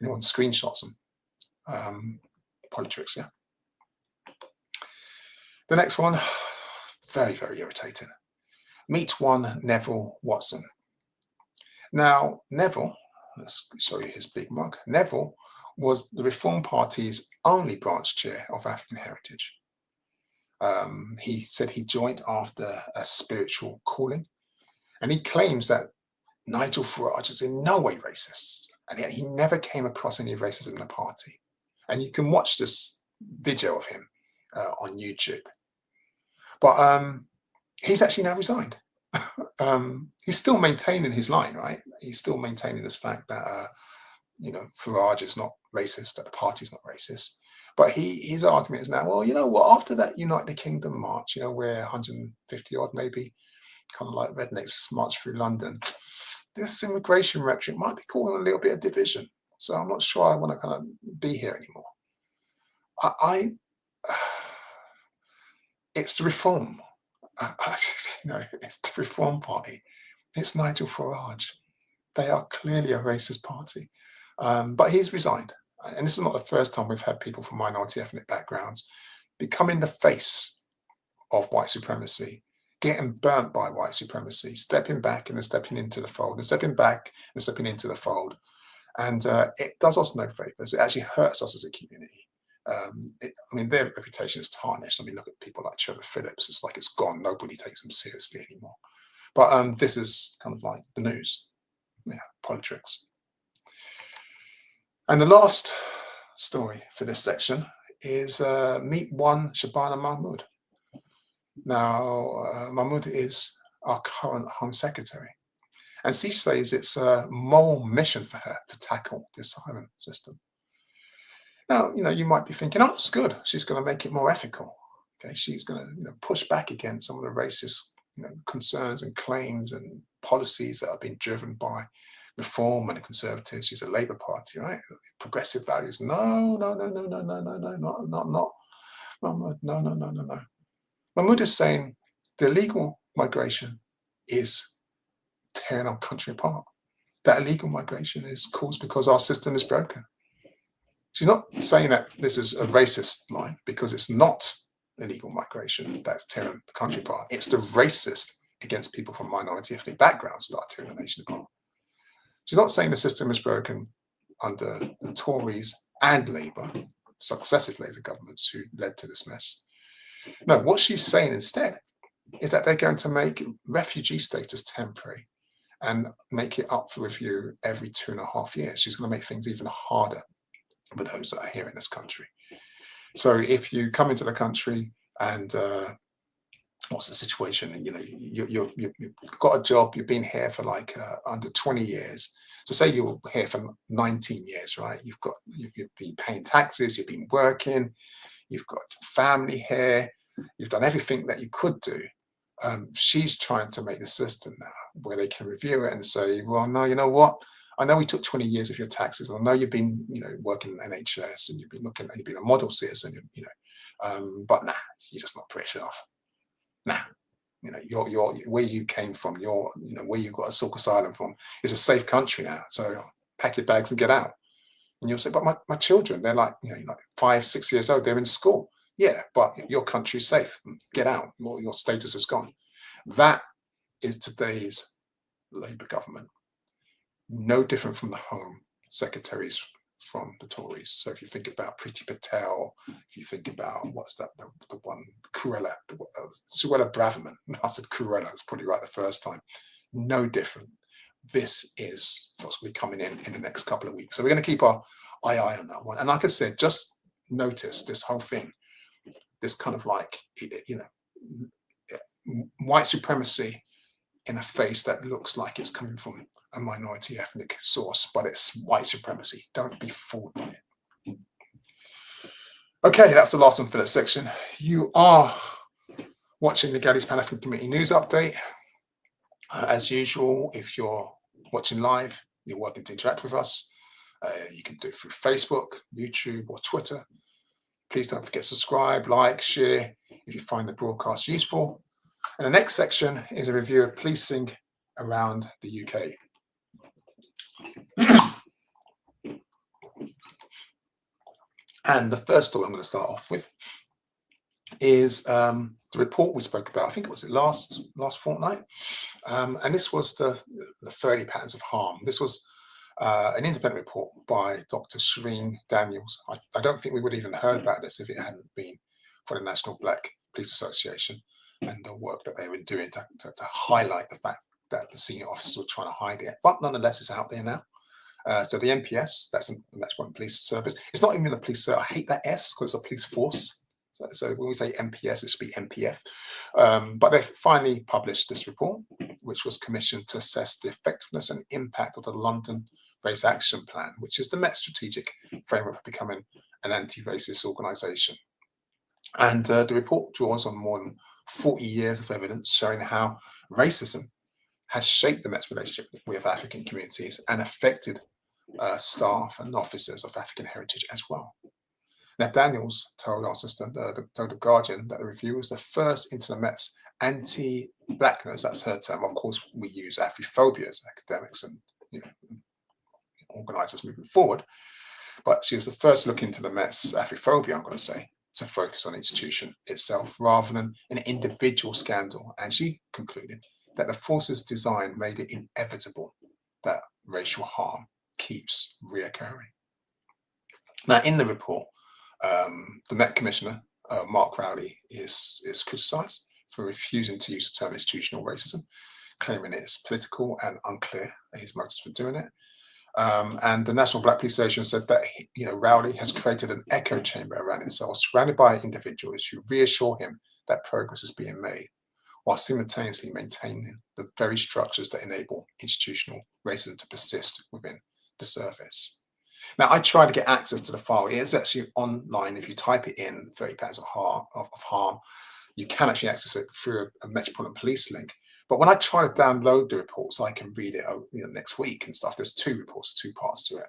anyone screenshots them. Politics, yeah. The next one, very, very irritating. Meet one Neville Watson. Now, Neville, let's show you his big mug. Neville was the Reform Party's only branch chair of African heritage. He said he joined after a spiritual calling, and he claims that Nigel Farage is in no way racist, and yet he never came across any racism in the party. And you can watch this video of him on YouTube. But he's actually now resigned. He's still maintaining his line, right? He's still maintaining this fact that Farage is not racist, that the party's not racist. But his argument is now, well, you know what? After that United Kingdom march, where 150 odd maybe, kind of like rednecks march through London, this immigration rhetoric might be causing a little bit of division. So I'm not sure I want to kind of be here anymore. It's the Reform. It's the Reform Party. It's Nigel Farage. They are clearly a racist party. But he's resigned. And this is not the first time we've had people from minority ethnic backgrounds becoming the face of white supremacy, getting burnt by white supremacy, stepping back and then stepping into the fold, and stepping back and stepping into the fold. And it does us no favors. It actually hurts us as a community, I mean, their reputation is tarnished. I mean, look at people like Trevor Phillips. It's like it's gone. Nobody takes them seriously anymore. But this is kind of like the news. Yeah, politics. And the last story for this section is meet one Shabana Mahmood. Now, Mahmood is our current Home Secretary. And she says it's a moral mission for her to tackle the asylum system. Now, you might be thinking, oh, it's good. She's going to make it more ethical. Okay, she's going to, push back against some of the racist, concerns and claims and policies that have been driven by Reform and the Conservatives. She's a Labour Party, right? Progressive values. No, not Mahmood. No. Mahmood is saying the illegal migration is tearing our country apart. That illegal migration is caused because our system is broken. She's not saying that this is a racist line, because it's not illegal migration that's tearing the country apart. It's the racist against people from minority ethnic backgrounds that are tearing the nation apart. She's not saying the system is broken under the Tories and Labour, successive Labour governments who led to this mess. No, what she's saying instead is that they're going to make refugee status temporary and make it up for review every 2.5 years. She's going to make things even harder for those that are here in this country. So if you come into the country and what's the situation? You've got a job, you've been here for like under 20 years. So say you're here for 19 years, right? You've been paying taxes, you've been working, you've got family here, you've done everything that you could do. She's trying to make the system now where they can review it and say, well, no, you know what? I know we took 20 years of your taxes. I know you've been, working in NHS and you've been a model citizen, but nah, you're just not British enough. Nah, you're where you came from, where you got a silk asylum from is a safe country now. So pack your bags and get out. And you'll say, but my children, they're like, like 5, 6 years old, they're in school. Yeah, but your country's safe. Get out. Your status is gone. That is today's Labour government. No different from the Home Secretaries from the Tories. So if you think about Priti Patel, if you think about, what's that, the one, Cruella Braverman. I said Cruella, it's probably right the first time. No different. This is possibly coming in the next couple of weeks. So we're going to keep our eye on that one. And like I said, just notice this whole thing, this kind of like, white supremacy in a face that looks like it's coming from a minority ethnic source, but it's white supremacy. Don't be fooled by it. Okay, that's the last one for that section. You are watching the Gaddi's Pan-African Community News Update. As usual, if you're watching live, you're welcome to interact with us. You can do it through Facebook, YouTube, or Twitter. Please don't forget to subscribe, like, share if you find the broadcast useful. And the next section is a review of policing around the UK. And the first story I'm going to start off with is the report we spoke about. I think it was last fortnight. And this was the 30 patterns of harm. This was an independent report by Dr. Shireen Daniels. I don't think we would have even heard about this if it hadn't been for the National Black Police Association and the work that they were doing to highlight the fact that the senior officers were trying to hide it. But nonetheless, it's out there now. So the NPS, that's the Metropolitan Police Service. It's not even a police service. I hate that S because it's a police force. So when we say MPS, it should be MPF. But they've finally published this report, which was commissioned to assess the effectiveness and impact of the London Race Action Plan, which is the Met strategic framework for becoming an anti-racist organisation. And the report draws on more than 40 years of evidence showing how racism has shaped the Met's relationship with African communities and affected staff and officers of African heritage as well. Now, Daniels told our sister, told The Guardian, that the review was the first into the Met's anti-blackness, that's her term. Of course, we use Afrophobia as academics and organisers moving forward. But she was the first look into the Met's Afrophobia, I'm going to say, to focus on the institution itself rather than an individual scandal. And she concluded that the force's design made it inevitable that racial harm keeps reoccurring. Now, in the report, The Met Commissioner, Mark Rowley, is criticised for refusing to use the term institutional racism, claiming it's political and unclear his motives for doing it. And the National Black Police Association said that Rowley has created an echo chamber around himself, surrounded by individuals who reassure him that progress is being made, while simultaneously maintaining the very structures that enable institutional racism to persist within the service. Now, I tried to get access to the file. It is actually online. If you type it in, 30 Pounds of Harm, you can actually access it through a Metropolitan Police link. But when I try to download the reports, I can read it next week and stuff. There's 2 reports, 2 parts to it.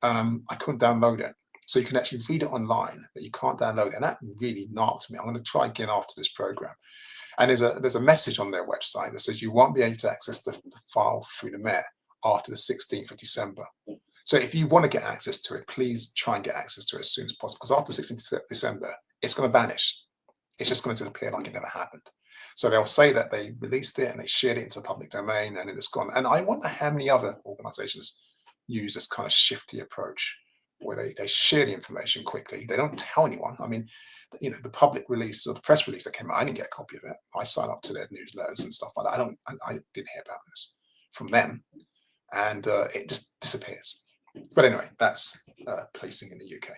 I couldn't download it. So you can actually read it online, but you can't download it. And that really knocked me. I'm going to try again after this program. And there's a message on their website that says you won't be able to access the file through the Met after the 16th of December. So if you want to get access to it, please try and get access to it as soon as possible, because after the 16th of December, it's going to vanish. It's just going to disappear like it never happened. So they'll say that they released it and they shared it into the public domain and it's gone. And I wonder how many other organizations use this kind of shifty approach where they share the information quickly. They don't tell anyone. I mean, the public release or the press release that came out, I didn't get a copy of it. I signed up to their newsletters and stuff like that. I didn't hear about this from them. And it just disappears. But anyway, that's policing in the UK.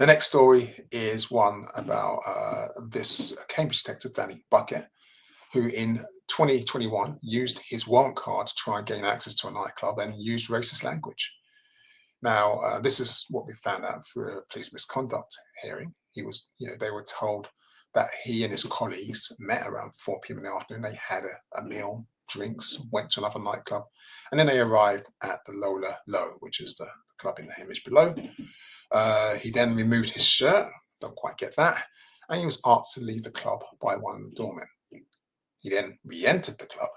The next story is one about this Cambridge detective, Danny Bucket, who in 2021 used his warrant card to try and gain access to a nightclub and used racist language. Now, this is what we found out through a police misconduct hearing. They were told that he and his colleagues met around 4 p.m. in the afternoon. They had a meal, drinks, went to another nightclub, and then they arrived at the Lola Low, which is the club in the image below. He then removed his shirt, don't quite get that, and he was asked to leave the club by one of the doormen. He then re-entered the club,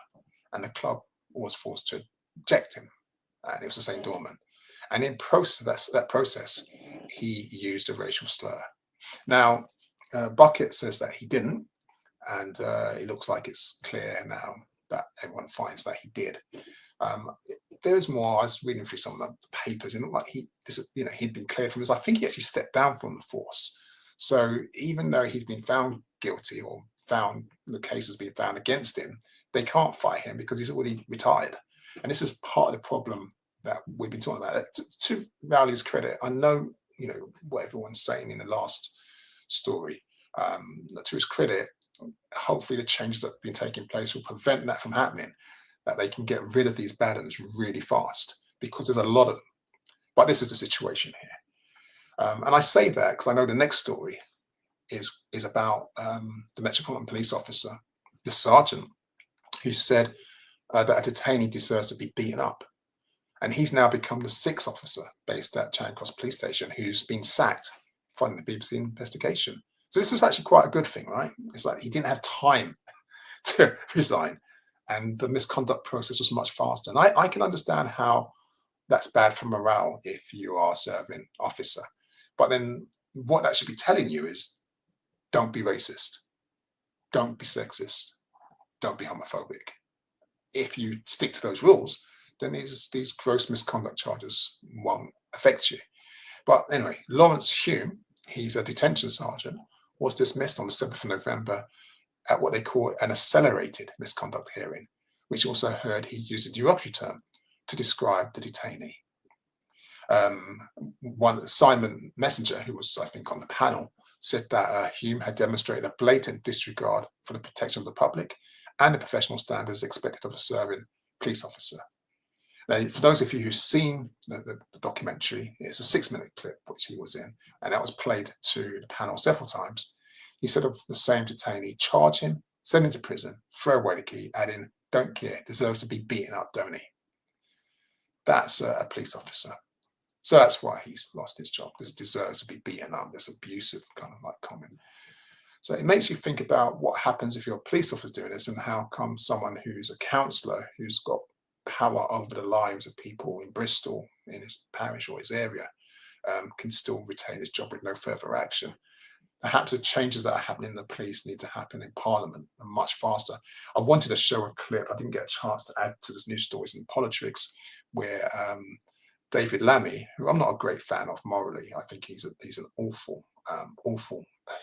and the club was forced to eject him, and it was the same doorman. And in that process, he used a racial slur. Now, Bucket says that he didn't, and it looks like it's clear now that everyone finds that he did. There's more. I was reading through some of the papers. It looked like he'd been cleared from this. I think he actually stepped down from the force. So even though he's been found guilty or the case has been found against him, they can't fight him because he's already retired. And this is part of the problem that we've been talking about. To Rowley's credit, I know what everyone's saying in the last story. To his credit, hopefully the changes that have been taking place will prevent that from happening, that they can get rid of these bad ones really fast, because there's a lot of them. But this is the situation here. And I say that because I know the next story is about the Metropolitan Police officer, the sergeant, who said that a detainee deserves to be beaten up. And he's now become the 6th officer based at Charing Cross Police Station who's been sacked following the BBC investigation. So this is actually quite a good thing, right? It's like he didn't have time to resign, and the misconduct process was much faster. And I can understand how that's bad for morale if you are a serving officer. But then what that should be telling you is, don't be racist, don't be sexist, don't be homophobic. If you stick to those rules, then these gross misconduct charges won't affect you. But anyway, Lawrence Hume, he's a detention sergeant, was dismissed on the 7th of November at what they call an accelerated misconduct hearing, which also heard he used a derogatory term to describe the detainee. Simon Messenger, who was, I think, on the panel, said that Hume had demonstrated a blatant disregard for the protection of the public and the professional standards expected of a serving police officer. Now, for those of you who've seen the documentary, it's a 6-minute clip which he was in, and that was played to the panel several times. He said of the same detainee, charge him, send him to prison, throw away the key, adding, don't care, deserves to be beaten up, don't he? That's a police officer. So that's why he's lost his job. This deserves to be beaten up, this abusive kind of like comment. So it makes you think about what happens if you're a police officer doing this, and how come someone who's a counsellor, who's got power over the lives of people in Bristol, in his parish or his area, can still retain his job with no further action. Perhaps the changes that are happening in the police need to happen in Parliament and much faster. I wanted to show a clip. I didn't get a chance to add to this news stories in politics, where David Lammy, who I'm not a great fan of morally. I think he's an awful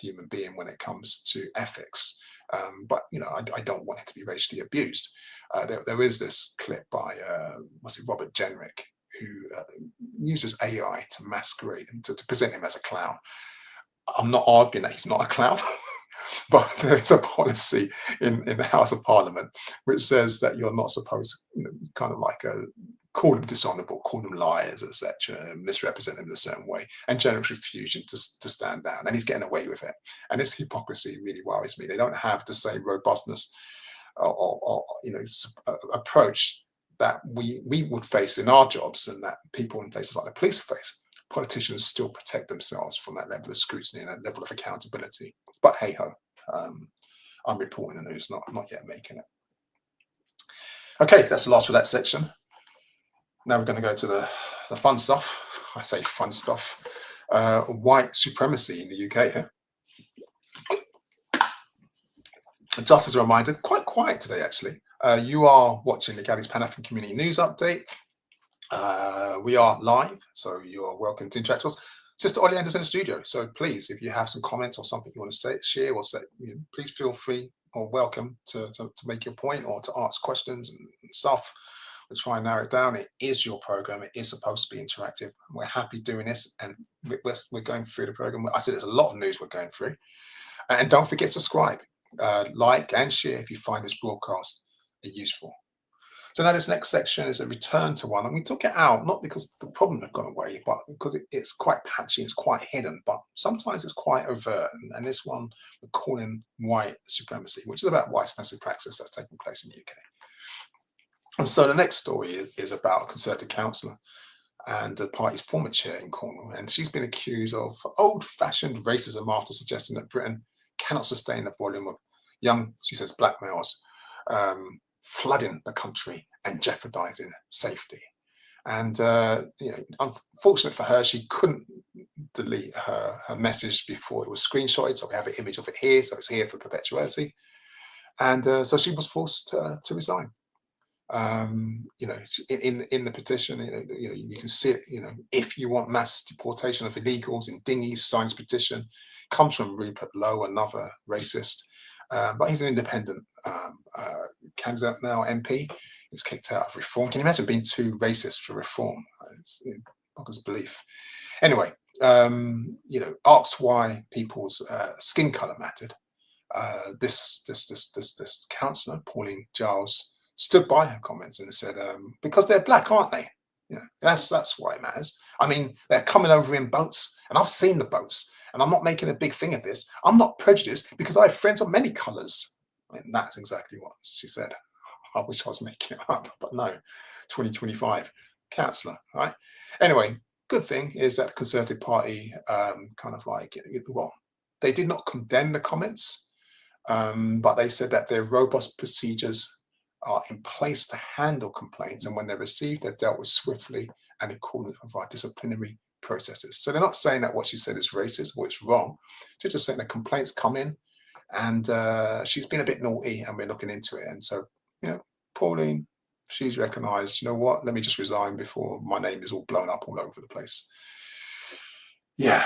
human being when it comes to ethics. But I don't want it to be racially abused. There is this clip by Robert Jenrick, who uses AI to masquerade and to present him as a clown. I'm not arguing that he's not a clown, but there is a policy in the House of Parliament which says that you're not supposed to kind of like call them dishonourable, call them liars, etc., misrepresent them in a certain way, and Jenrick's refusing to stand down, and he's getting away with it. And this hypocrisy really worries me. They don't have the same robustness or approach that we would face in our jobs, and that people in places like the police face. Politicians still protect themselves from that level of scrutiny and that level of accountability. But hey ho, I'm reporting the news, not yet making it. Okay, that's the last for that section. Now we're going to go to the fun stuff. I say fun stuff. White supremacy in the UK here. Just as a reminder, quite quiet today actually. You are watching the Gaddy's Pan-African Community News Update. We are live, so you're welcome to interact with us. Sister Oleander's in the studio, so please, if you have some comments or something you want to share or say, please feel free or welcome to make your point or to ask questions and stuff. We'll try and narrow it down. It is your program. It is supposed to be interactive. We're happy doing this, and we're going through the program. I said there's a lot of news we're going through, and don't forget to subscribe, like, and share if you find this broadcast useful. So now this next section is a return to one, and we took it out not because the problem had gone away, but because it's quite patchy, it's quite hidden, but sometimes it's quite overt. And this one we're calling white supremacy, which is about white supremacy practice that's taking place in the UK. And so the next story is about a Conservative councillor and the party's former chair in Cornwall, and she's been accused of old-fashioned racism after suggesting that Britain cannot sustain the volume of young, she says, black males flooding the country and jeopardizing safety. And unfortunate for her, she couldn't delete her message before it was screenshotted, so we have an image of it here, so it's here for perpetuity. And so she was forced to resign. In the petition, you can see it. If you want mass deportation of illegals in dinghies, sign this petition. Comes from Rupert Lowe, another racist. But he's an independent candidate now, MP. He was kicked out of Reform. Can you imagine being too racist for Reform? It's boggles belief. Anyway, asked why people's skin colour mattered. This councillor, Pauline Giles, stood by her comments and said, because they're black, aren't they? That's why it matters. I mean, they're coming over in boats, and I've seen the boats. And I'm not making a big thing of this. I'm not prejudiced because I have friends of many colours. I mean, that's exactly what she said. I wish I was making it up, but no. 2025 councillor, right? Anyway, good thing is that the Conservative Party they did not condemn the comments, but they said that their robust procedures are in place to handle complaints, and when they're received, they're dealt with swiftly and in accordance with our disciplinary processes. So they're not saying that what she said is racist or it's wrong. They're just saying that complaints come in, and she's been a bit naughty, and we're looking into it. And so, Pauline, she's recognised, let me just resign before my name is all blown up all over the place. Yeah,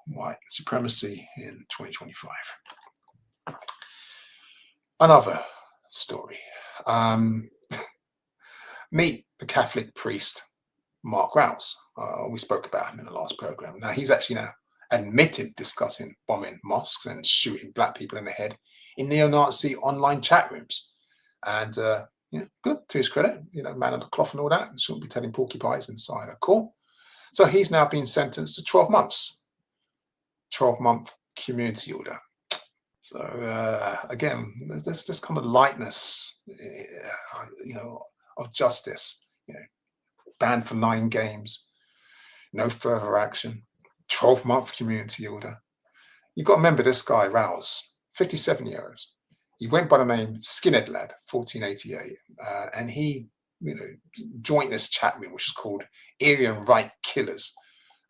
white supremacy in 2025. Another story. Meet the Catholic priest Mark Rouse. We spoke about him in the last program. Now he's actually now admitted discussing bombing mosques and shooting black people in the head in neo-Nazi online chat rooms. And good to his credit, man of the cloth and all that. Shouldn't be telling porcupines inside a court. So he's now been sentenced to 12 months, 12-month community order. So again, there's this kind of lightness, of justice. Banned for 9 games, no further action, 12-month community order. You've got to remember this guy, Rouse, 57 years. He went by the name Skinhead Lad, 1488, and he, joined this chat room, which is called Aryan Right Killers,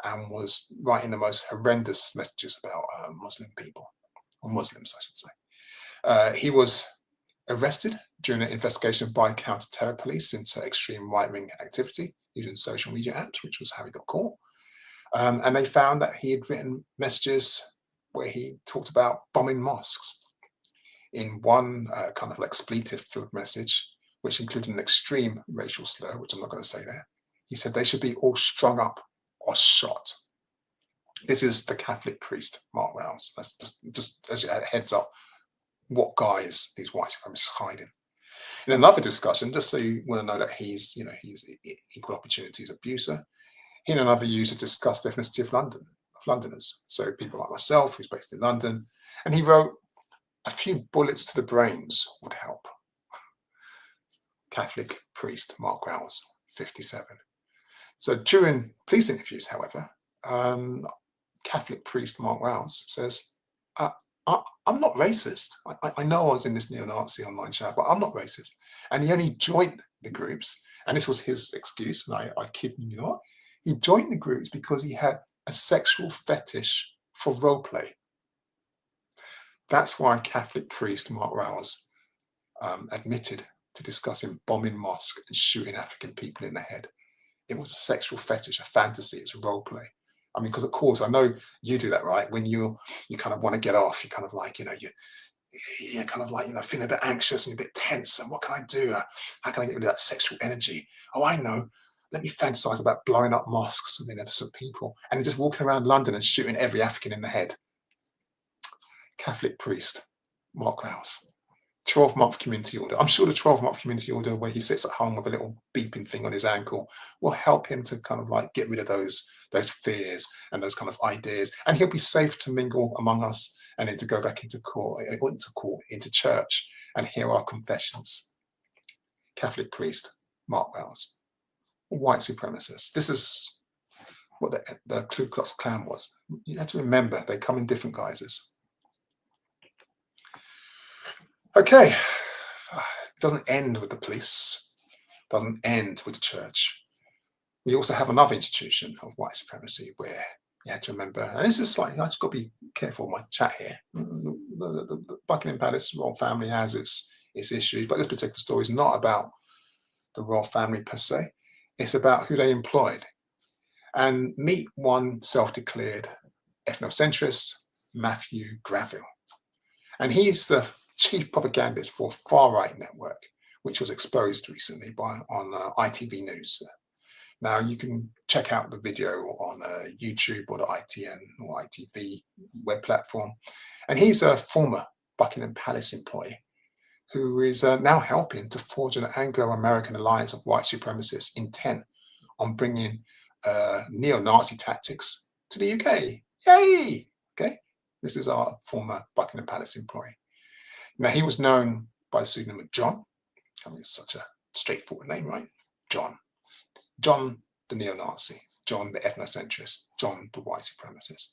and was writing the most horrendous messages about Muslim people, or Muslims, I should say. He was arrested during an investigation by counter-terror police into extreme right-wing activity using social media apps, which was how he got caught. And they found that he had written messages where he talked about bombing mosques. In one kind of like expletive-filled message, which included an extreme racial slur, which I'm not going to say there, he said they should be all strung up or shot. This is the Catholic priest, Mark Rouse. That's just as a heads up, what guys these white supremacists hiding. In another discussion, just so you want to know that he's equal opportunities abuser, he and another user discussed the ethnicity of Londoners. So people like myself, who's based in London, and he wrote, "A few bullets to the brains would help." Catholic priest Mark Rouse, 57. So during police interviews, however, Catholic priest Mark Rouse says, I'm not racist. I know I was in this neo-Nazi online chat, but I'm not racist. And he only joined the groups, and this was his excuse, and I kid you not, he joined the groups because he had a sexual fetish for role play. That's why Catholic priest Mark Rouse admitted to discussing bombing mosques and shooting African people in the head. It was a sexual fetish, a fantasy, it's a role play. I mean, because of course, I know you do that, right? When you kind of want to get off, you kind of like, you're kind of like, feeling a bit anxious and a bit tense. And what can I do? How can I get rid of that sexual energy? Oh, I know. Let me fantasize about blowing up mosques and innocent people and just walking around London and shooting every African in the head. Catholic priest, Mark Rouse. 12-month community order. I'm sure the 12-month community order where he sits at home with a little beeping thing on his ankle will help him to kind of like get rid of those fears and those kind of ideas. And he'll be safe to mingle among us and then to go back into church and hear our confessions. Catholic priest, Mark Rouse. White supremacist. This is what the Ku Klux Klan was. You have to remember, they come in different guises. Okay, it doesn't end with the police, doesn't end with the church. We also have another institution of white supremacy where you have to remember, and this is slightly, I just got to be careful of my chat here. The Buckingham Palace royal family has its issues, but this particular story is not about the royal family per se. It's about who they employed. And meet one self-declared ethnocentrist, Matthew Graville. And he's the chief propagandist for a far-right network, which was exposed recently on ITV News. Now you can check out the video on YouTube or the ITN or ITV web platform. And he's a former Buckingham Palace employee who is now helping to forge an Anglo-American alliance of white supremacists intent on bringing neo-Nazi tactics to the UK. Yay! Okay, this is our former Buckingham Palace employee. Now, he was known by the pseudonym of John. I mean, it's such a straightforward name, right? John. John the neo-Nazi. John the ethnocentrist. John the white supremacist.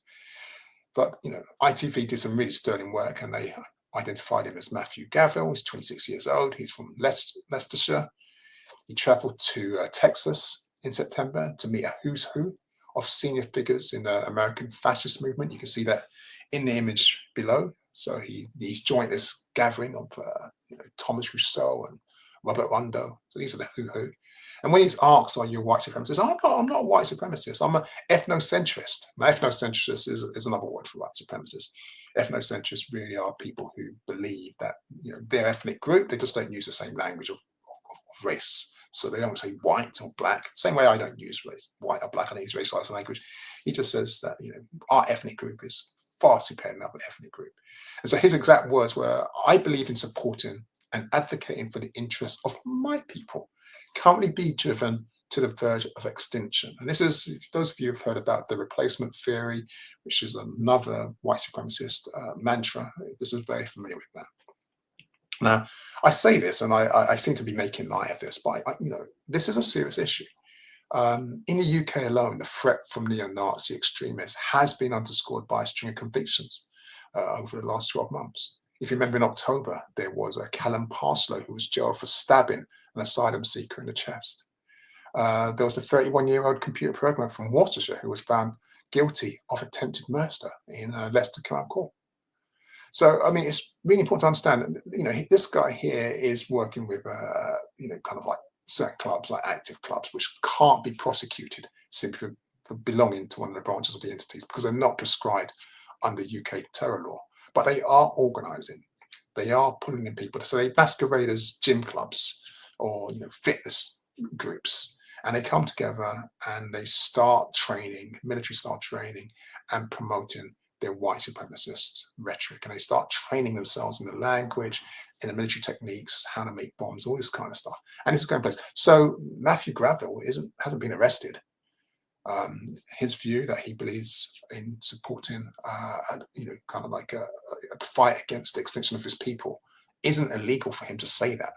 But, ITV did some really sterling work and they identified him as Matthew Graville. He's 26 years old. He's from Leicestershire. He travelled to Texas in September to meet a who's who of senior figures in the American fascist movement. You can see that in the image below. So he's joined this gathering of Thomas Rousseau and Robert Rondo. So these are the who. And when he's asked, "Are you a white supremacist?" I'm not a white supremacist. I'm an ethnocentrist. Now, ethnocentrist is another word for white supremacist. Ethnocentrists really are people who believe that their ethnic group, they just don't use the same language of race. So they don't say white or black. Same way I don't use race, white or black. I don't use race as a language. He just says that our ethnic group is far superior to another ethnic group. And so his exact words were, "I believe in supporting and advocating for the interests of my people, currently be driven to the verge of extinction." And this is, those of you who've heard about the replacement theory, which is another white supremacist mantra. This is very familiar with that. Now, I say this, and I seem to be making light of this, but this is a serious issue. In the UK alone, the threat from neo-Nazi extremists has been underscored by a string of convictions over the last 12 months. If you remember, in October, there was a Callum Parslow who was jailed for stabbing an asylum seeker in the chest. There was the 31-year-old computer programmer from Worcestershire who was found guilty of attempted murder in Leicester Crown Court. So, I mean, it's really important to understand that, this guy here is working with, kind of like certain clubs, like active clubs, which can't be prosecuted simply for belonging to one of the branches of the entities because they're not prescribed under UK terror law. But they are organising. They are pulling in people. So they masquerade as gym clubs or, fitness groups. And they come together and they start training, military start training and promoting their white supremacist rhetoric. And they start training themselves in the language, in the military techniques, how to make bombs, all this kind of stuff. And it's going place. So Matthew Graville hasn't been arrested. His view that he believes in supporting, kind of like a fight against the extinction of his people isn't illegal for him to say that.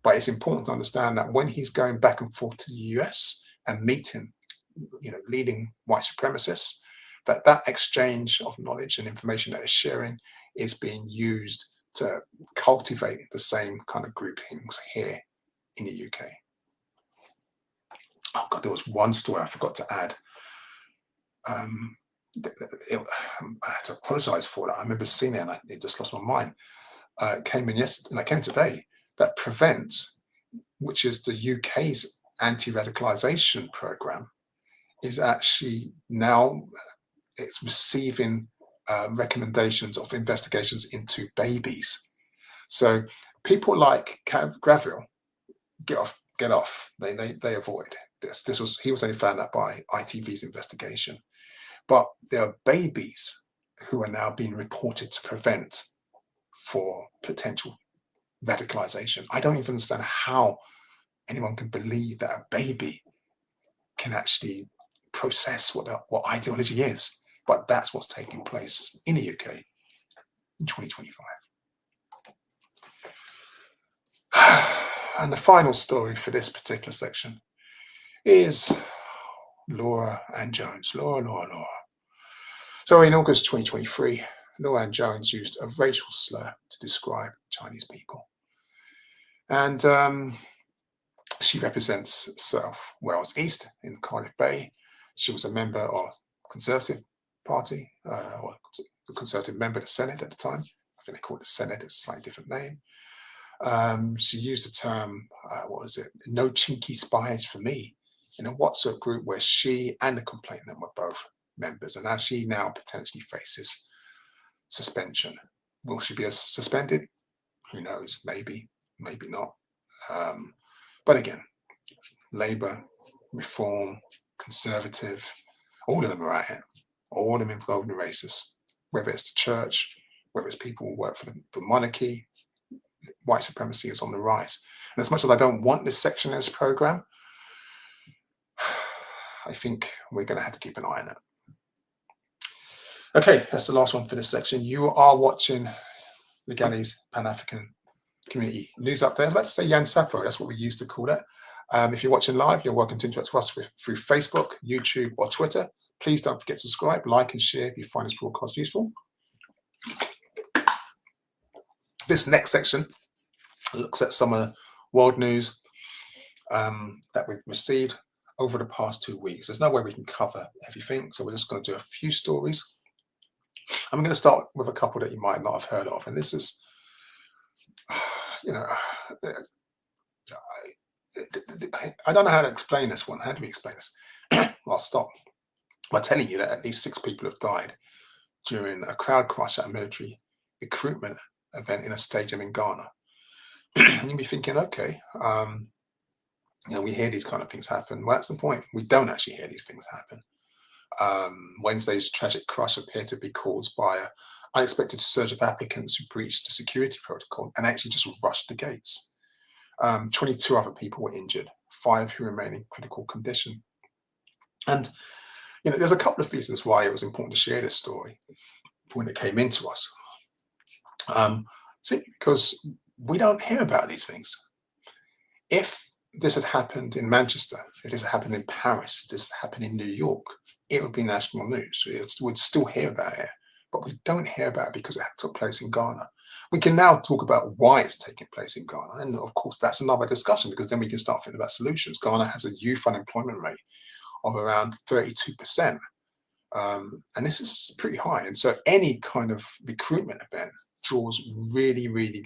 But it's important to understand that when he's going back and forth to the US and meeting, leading white supremacists, that exchange of knowledge and information that is sharing is being used to cultivate the same kind of groupings here in the UK. Oh God, there was one story I forgot to add. I had to apologise for that. I remember seeing it and it just lost my mind. It came in yesterday, and it came today. That Prevent, which is the UK's anti-radicalisation programme, is actually now it's receiving recommendations of investigations into babies. So people like Graville get off. They avoid this. He was only found out by ITV's investigation. But there are babies who are now being reported to Prevent for potential radicalization. I don't even understand how anyone can believe that a baby can actually process what ideology is. But that's what's taking place in the UK in 2025. And the final story for this particular section is Laura Ann Jones. Laura. So in August 2023, Laura Ann Jones used a racial slur to describe Chinese people. And she represents South Wales East in Cardiff Bay. She was a member of the Conservative Party, or the Conservative member of the Senate at the time. I think they call it the Senate, it's a slightly different name. She used the term, no chinky spies for me, in a WhatsApp group where she and the complainant were both members. And now she potentially faces suspension. Will she be suspended? Who knows? Maybe not. But again, Labour, Reform, Conservative, all of them are at it. All of them involved in racism, whether it's the church, whether it's people who work for monarchy. White supremacy is on the rise. And as much as I don't want this section in this programme, I think we're going to have to keep an eye on it. Okay, that's the last one for this section. You are watching Legali's Pan-African Community News Update. I was about to say Jan Sapo, that's what we used to call it. If you're watching live, you're welcome to interact with us through Facebook, YouTube, or Twitter. Please don't forget to subscribe, like, and share if you find this broadcast useful. This next section looks at some of the world news that we've received over the past 2 weeks. There's no way we can cover everything, so we're just going to do a few stories. I'm going to start with a couple that you might not have heard of, and this is, I don't know how to explain this one. How do we explain this? Well, I'll start by telling you that at least 6 people have died during a crowd crush at a military recruitment event in a stadium in Ghana. And you'll be thinking, okay, we hear these kind of things happen. Well, that's the point. We don't actually hear these things happen. Wednesday's tragic crush appeared to be caused by an unexpected surge of applicants who breached the security protocol and actually just rushed the gates. 22 other people were injured, 5 who remain in critical condition. And, there's a couple of reasons why it was important to share this story when it came into us. Simply because we don't hear about these things. If this had happened in Manchester, if this had happened in Paris, if this had happened in New York, it would be national news. We'd still hear about it, but we don't hear about it because it took place in Ghana. We can now talk about why it's taking place in Ghana. And of course, that's another discussion because then we can start thinking about solutions. Ghana has a youth unemployment rate of around 32%. And this is pretty high. And so any kind of recruitment event draws really, really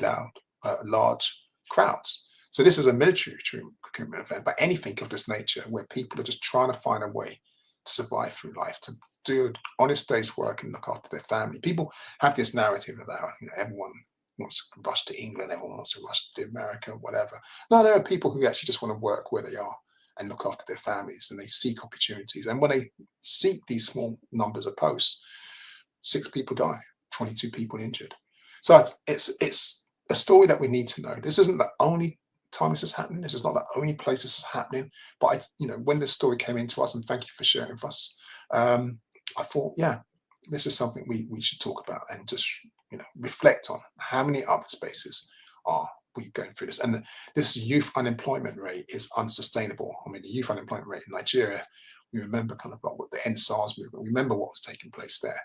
large crowds. So this is a military recruitment event, but anything of this nature where people are just trying to find a way to survive through life, to do an honest day's work and look after their family. People have this narrative about, everyone wants to rush to England, everyone wants to rush to America, whatever. No, there are people who actually just want to work where they are and look after their families, and they seek opportunities. And when they seek these small numbers of posts, 6 people die, 22 people injured. So it's a story that we need to know. This isn't the only time this is happening. This is not the only place this is happening. But when this story came into us, and thank you for sharing with us, I thought, yeah, this is something we should talk about and just reflect on. How many other spaces are we going through this? And this youth unemployment rate is unsustainable. I mean, the youth unemployment rate in Nigeria, we remember kind of like what the End SARS movement, we remember what was taking place there.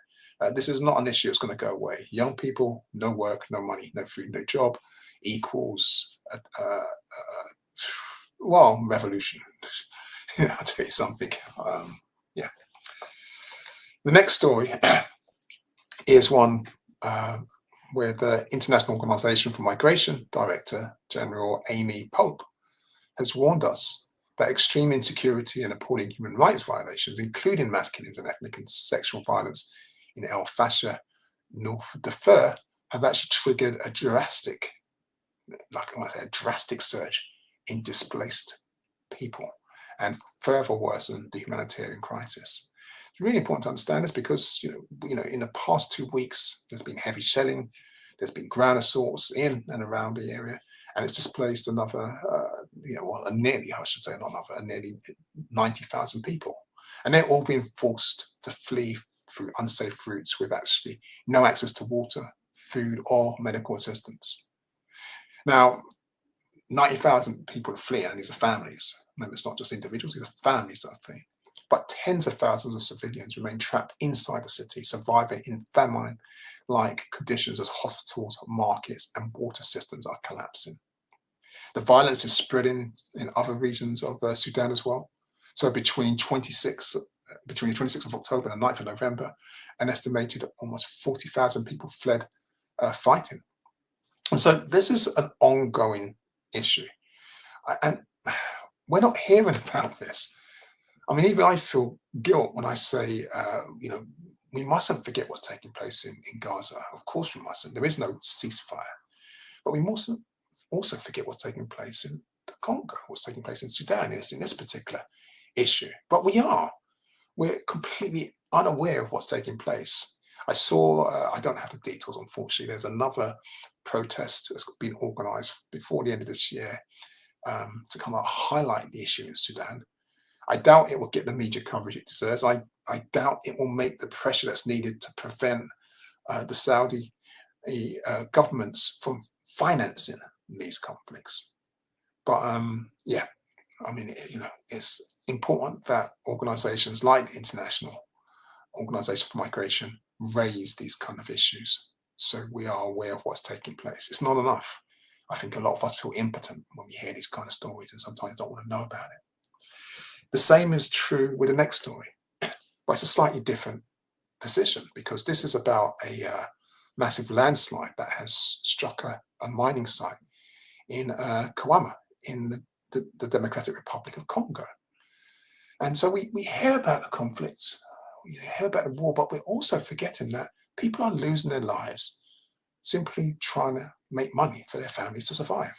This is not an issue that's going to go away. Young people, no work, no money, no food, no job, equals, revolution. I'll tell you something. Yeah. The next story is one where the International Organization for Migration Director General Amy Pope has warned us that extreme insecurity and appalling human rights violations, including mass killings and ethnic and sexual violence in El Fasher, North Darfur, have actually triggered a drastic surge in displaced people and further worsen the humanitarian crisis. It's really important to understand this because, in the past 2 weeks, there's been heavy shelling, there's been ground assaults in and around the area, and it's displaced nearly 90,000 people. And they're all being forced to flee through unsafe routes with actually no access to water, food, or medical assistance. Now, 90,000 people are fleeing, and these are families. Remember, it's not just individuals, these are families that are fleeing. But tens of thousands of civilians remain trapped inside the city, surviving in famine-like conditions as hospitals, markets, and water systems are collapsing. The violence is spreading in other regions of Sudan as well. So between the 26th of October and the 9th of November, an estimated almost 40,000 people fled fighting. And so this is an ongoing issue. And we're not hearing about this. I mean, even I feel guilt when I say, we mustn't forget what's taking place in Gaza. Of course we mustn't. There is no ceasefire. But we mustn't also forget what's taking place in the Congo, what's taking place in Sudan, in this particular issue. But we're completely unaware of what's taking place. I saw, I don't have the details, unfortunately, there's another protest that's been organized before the end of this year to come out highlight the issue in Sudan. I doubt it will get the media coverage it deserves. I doubt it will make the pressure that's needed to prevent the Saudi governments from financing these conflicts. But it's important that organizations like the International Organization for Migration raise these kind of issues so we are aware of what's taking place. It's not enough. I think a lot of us feel impotent when we hear these kind of stories and sometimes don't want to know about it. The same is true with the next story, but it's a slightly different position because this is about a massive landslide that has struck a mining site in Kawama in the Democratic Republic of Congo. And so we hear about the conflict, we hear about the war, but we're also forgetting that people are losing their lives simply trying to make money for their families to survive.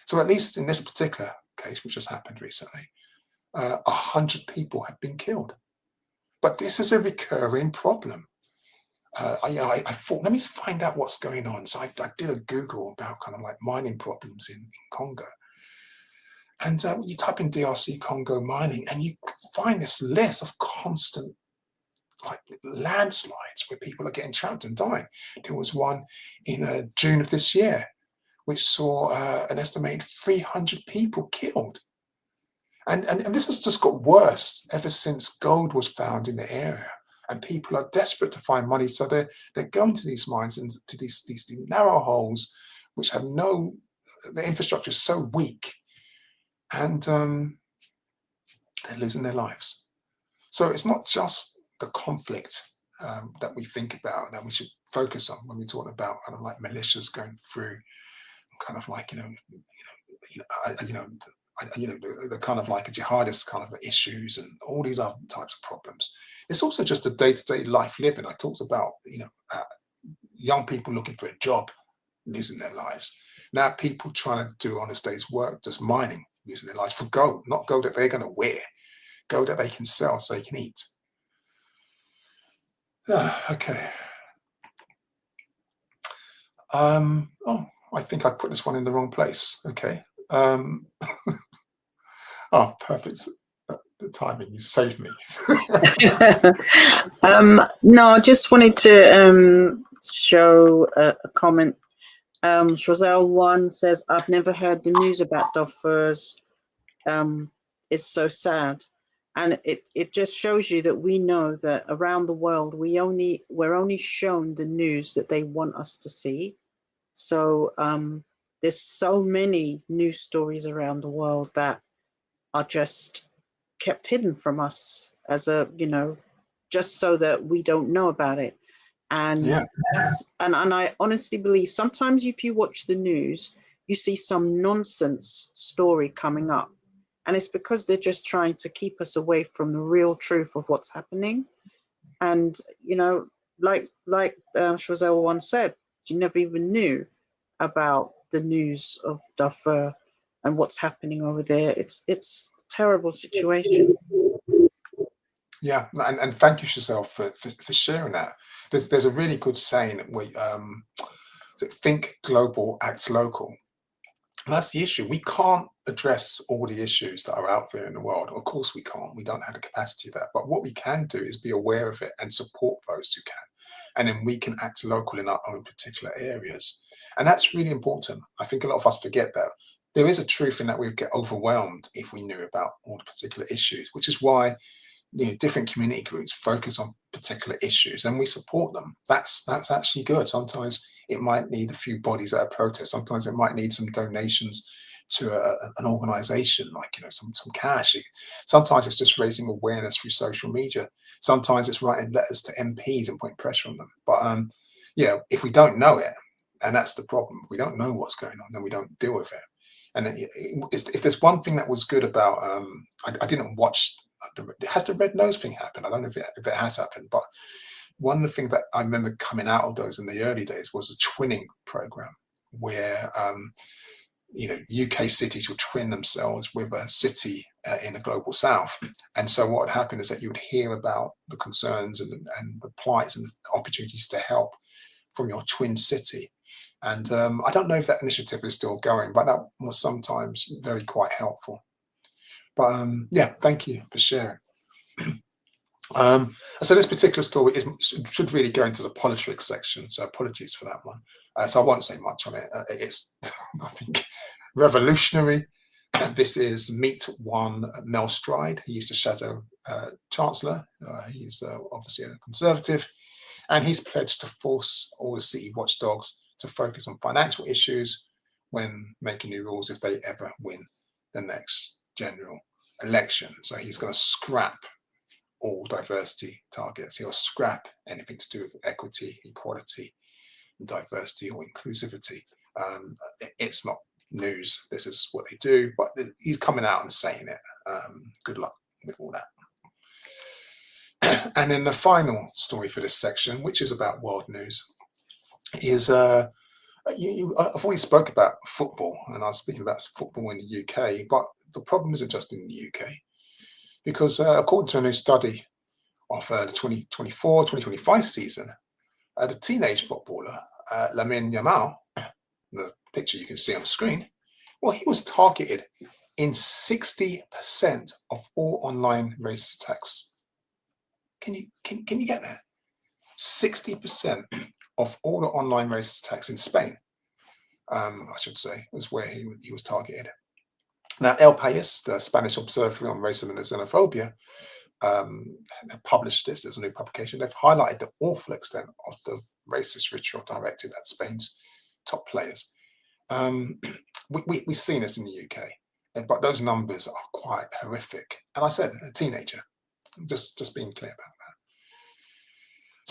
So at least in this particular case, which has happened recently, 100 people have been killed. But this is a recurring problem. I thought, let me find out what's going on. So I did a Google about kind of like mining problems in Congo. And you type in DRC Congo mining, and you find this list of constant landslides where people are getting trapped and dying. There was one in June of this year, which saw an estimated 300 people killed. And this has just got worse ever since gold was found in the area. And people are desperate to find money, so they're going to these mines and to these narrow holes, which have the infrastructure is so weak, and they're losing their lives. So it's not just the conflict that we think about, that we should focus on when we talk about kind of like militias going through, kind of like the kind of like a jihadist kind of issues and all these other types of problems. It's also just a day-to-day life living. I talked about young people looking for a job, losing their lives. Now people trying to do honest day's work, just mining, losing their lives for gold, not gold that they're going to wear, gold that they can sell so they can eat. Okay. Oh, I think I put this one in the wrong place. Okay. Oh, perfect. The timing, you saved me. No, I just wanted to show a comment. Chazelle one says, "I've never heard the news about Darfur's. It's so sad." And it just shows you that we know that around the world we're only shown the news that they want us to see. So there's so many news stories around the world that are just kept hidden from us as just so that we don't know about it. And Yeah. and I honestly believe sometimes if you watch the news, you see some nonsense story coming up. And it's because they're just trying to keep us away from the real truth of what's happening. And, like Chazelle once said, you never even knew about the news of Darfur and what's happening over there. It's a terrible situation. Yeah, and thank you, Chazelle, for sharing that. There's a really good saying where think global, act local. And that's the issue. We can't address all the issues that are out there in the world. Of course we can't. We don't have the capacity of that. But what we can do is be aware of it and support those who can. And then we can act local in our own particular areas. And that's really important. I think a lot of us forget that. There is a truth in that we would get overwhelmed if we knew about all the particular issues, which is why different community groups focus on particular issues and we support them. That's actually good. Sometimes it might need a few bodies at a protest. Sometimes it might need some donations to an organization, like some cash. Sometimes it's just raising awareness through social media. Sometimes it's writing letters to MPs and putting pressure on them. But if we don't know it, and that's the problem, we don't know what's going on, then we don't deal with it. And if there's one thing that was good about, I didn't watch. Has the red nose thing happened? I don't know if it has happened, but one of the things that I remember coming out of those in the early days was a twinning program where UK cities would twin themselves with a city in the global south. And so what would happen is that you would hear about the concerns and the plights and the opportunities to help from your twin city. And I don't know if that initiative is still going, but that was sometimes very quite helpful. But thank you for sharing. So this particular story should really go into the politics section. So apologies for that one. So I won't say much on it. It's nothing revolutionary. This is Meet One Mel Stride. He is the Shadow Chancellor. He's obviously a Conservative, and he's pledged to force all the city watchdogs to focus on financial issues when making new rules if they ever win the next general election. So he's going to scrap all diversity targets. He'll scrap anything to do with equity, equality, diversity, or inclusivity. It's not news. This is what they do, but he's coming out and saying it. Good luck with all that. And then the final story for this section, which is about world news, is I've already spoke about football, and I was speaking about football in the UK, but the problem isn't just in the UK, because according to a new study of the 2024-2025 season, the teenage footballer Lamine Yamal, the picture you can see on the screen, well, he was targeted in 60% of all online racist attacks. Can you get that? 60% of all the online racist attacks in Spain, I should say, was where he was targeted. Now, El País, the Spanish Observatory on Racism and Xenophobia, published this as a new publication. They've highlighted the awful extent of the racist ritual directed at Spain's top players. We've seen this in the UK, but those numbers are quite horrific. And I said a teenager, just being clear about that.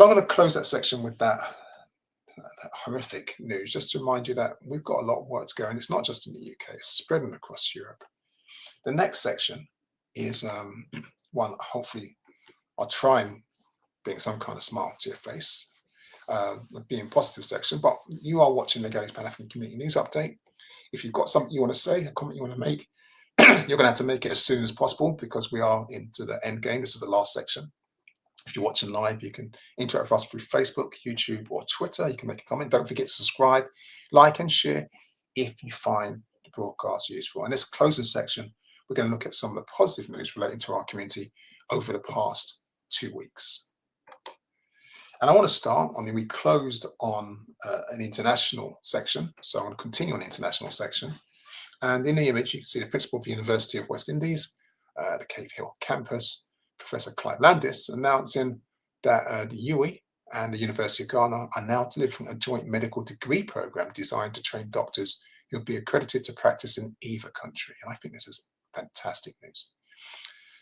So I'm going to close that section with that horrific news, just to remind you that we've got a lot of work to go, and it's not just in the UK, it's spreading across Europe. The next section is one, hopefully, I'll try and bring some kind of smile to your face, being positive section, but you are watching the Gaelic Pan-African Community News Update. If you've got something you want to say, a comment you want to make, you're going to have to make it as soon as possible, because we are into the end game. This is the last section. If you're watching live, you can interact with us through Facebook, YouTube, or Twitter. You can make a comment. Don't forget to subscribe, like, and share if you find the broadcast useful. In this closing section, we're going to look at some of the positive news relating to our community over the past 2 weeks. And I want to start, we closed on an international section, so I'm going to continue on the international section. And in the image, you can see the principal of the University of West Indies, the Cave Hill campus, Professor Clive Landis, announcing that the UWI and the University of Ghana are now delivering a joint medical degree program designed to train doctors who will be accredited to practice in either country. And I think this is fantastic news.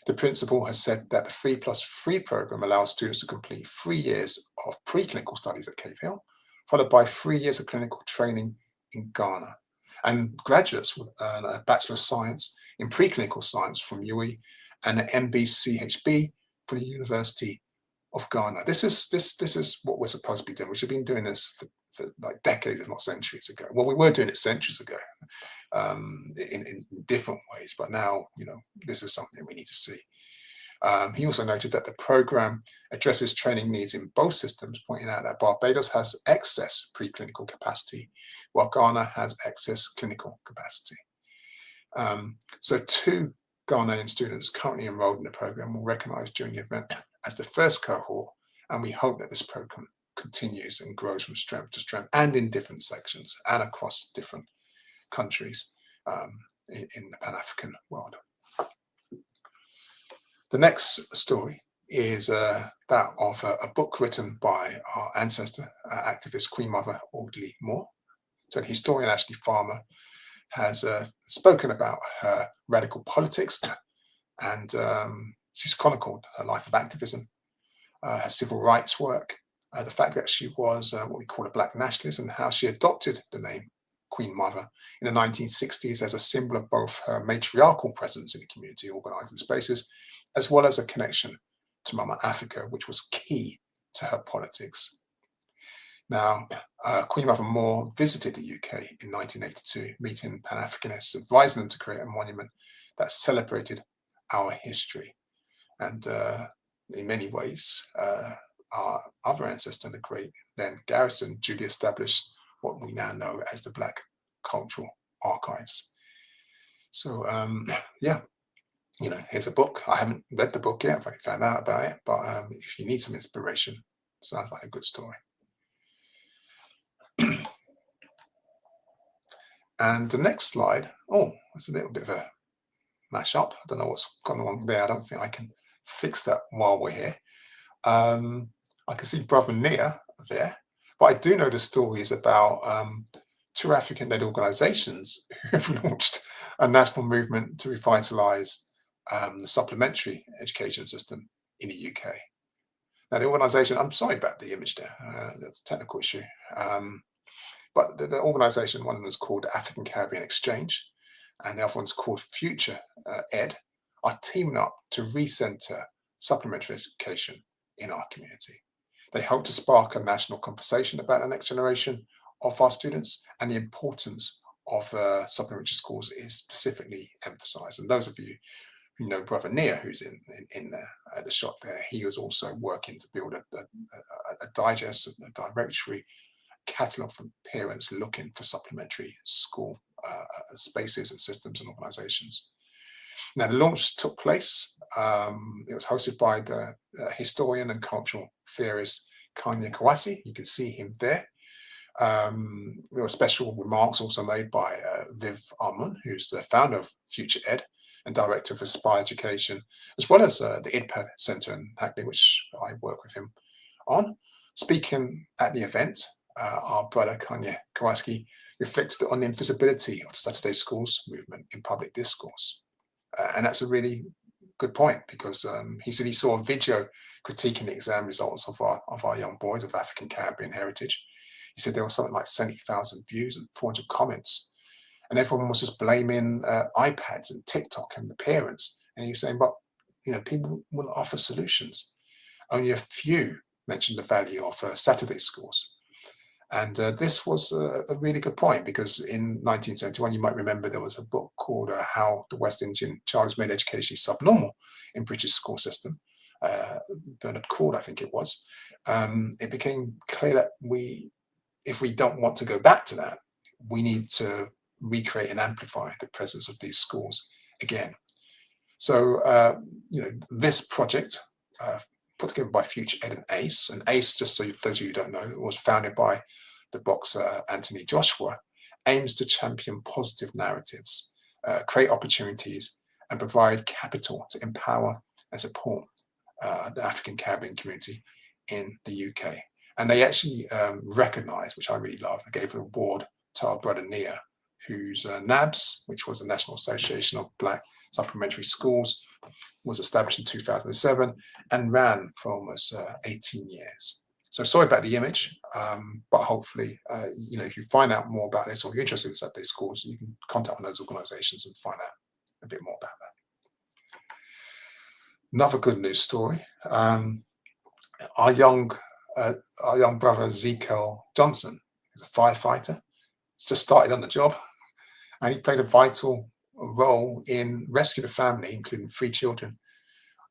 The principal has said that the 3+3 program allows students to complete 3 years of preclinical studies at Cave Hill, followed by 3 years of clinical training in Ghana. And graduates will earn a Bachelor of Science in Preclinical Science from UWI and an MBCHB from the University of Ghana. This is what we're supposed to be doing. We should have been doing this for like decades, if not centuries ago. Well, we were doing it centuries ago in different ways, but now, this is something we need to see. He also noted that the program addresses training needs in both systems, pointing out that Barbados has excess preclinical capacity, while Ghana has excess clinical capacity. So 2 Ghanaian students currently enrolled in the program will recognise during the event as the first cohort, and we hope that this program continues and grows from strength to strength, and in different sections and across different countries in the Pan-African world. The next story is that of a book written by our ancestor, activist Queen Mother Audley Moore. So the historian Ashley Farmer has spoken about her radical politics, and she's chronicled her life of activism, her civil rights work, the fact that she was what we call a Black nationalist, and how she adopted the name Queen Mother in the 1960s as a symbol of both her matriarchal presence in the community, organising spaces, as well as a connection to Mama Africa, which was key to her politics. Now, Queen Mother Moore visited the UK in 1982, meeting Pan-Africanists, advising them to create a monument that celebrated our history. And in many ways, our other ancestor, the great then Garrison, duly established what we now know as the Black Cultural Archives. So, here's a book. I haven't read the book yet, I've only found out about it, but if you need some inspiration, sounds like a good story. And the next slide, that's a little bit of a mash-up. I don't know what's going on there. I don't think I can fix that while we're here. I can see Brother Nia there, but I do know the story is about 2 African-led organisations who have launched a national movement to revitalise the supplementary education system in the UK. Now, the organisation, I'm sorry about the image there, that's a technical issue. But the organisation, one of them is called African Caribbean Exchange, and the other one's called Future Ed, are teaming up to recenter supplementary education in our community. They hope to spark a national conversation about the next generation of our students, and the importance of supplementary schools is specifically emphasised. And those of you who know Brother Nia, who's in the shot there, he was also working to build a digest, a directory catalogue for parents looking for supplementary school spaces and systems and organisations. Now, the launch took place. It was hosted by the historian and cultural theorist Kanye Kawasi. You can see him there. There were special remarks also made by Viv Armun, who's the founder of Future Ed and director of Aspire Education, as well as the IDPAD Centre in Hackney, which I work with him on. Speaking at the event, our brother Kanye Kawasi reflected on the invisibility of the Saturday Schools movement in public discourse. And that's a really good point, because he said he saw a video critiquing the exam results of our young boys of African Caribbean heritage. He said there was something like 70,000 views and 400 comments, and everyone was just blaming iPads and TikTok and the parents. And he was saying, but people will offer solutions. Only a few mentioned the value of Saturday schools. And this was a really good point, because in 1971, you might remember there was a book called How the West Indian Child is Made Educationally Subnormal in British School System. Bernard Cord, I think it was. It became clear that if we don't want to go back to that, we need to recreate and amplify the presence of these schools again. So, this project, put together by Future Ed and ACE, and ACE, just so those of you who don't know, was founded by the boxer Anthony Joshua, aims to champion positive narratives, create opportunities, and provide capital to empower and support the African Caribbean community in the UK. And they actually recognised, which I really love, and gave an award to our brother Nia, whose NABS, which was the National Association of Black Supplementary Schools, was established in 2007 and ran for almost 18 years. So sorry about the image, but hopefully, if you find out more about this or you're interested in Saturday schools, you can contact those organisations and find out a bit more about that. Another good news story. Our young brother Ezekiel Johnson is a firefighter. He's just started on the job, and he played a vital role in rescuing a family, including 3 children,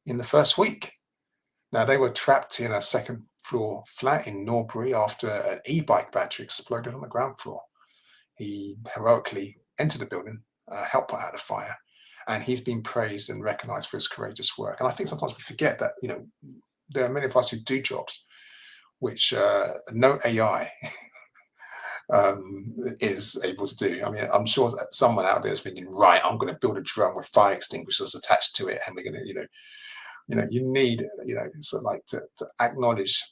in the first week. Now, they were trapped in a second floor flat in Norbury after an e-bike battery exploded on the ground floor. He heroically entered the building, helped put out the fire, and he's been praised and recognised for his courageous work. And I think sometimes we forget that, there are many of us who do jobs which no AI is able to do. I mean, I'm sure that someone out there is thinking, right, I'm going to build a drone with fire extinguishers attached to it, and we're going to, you need, sort of like to acknowledge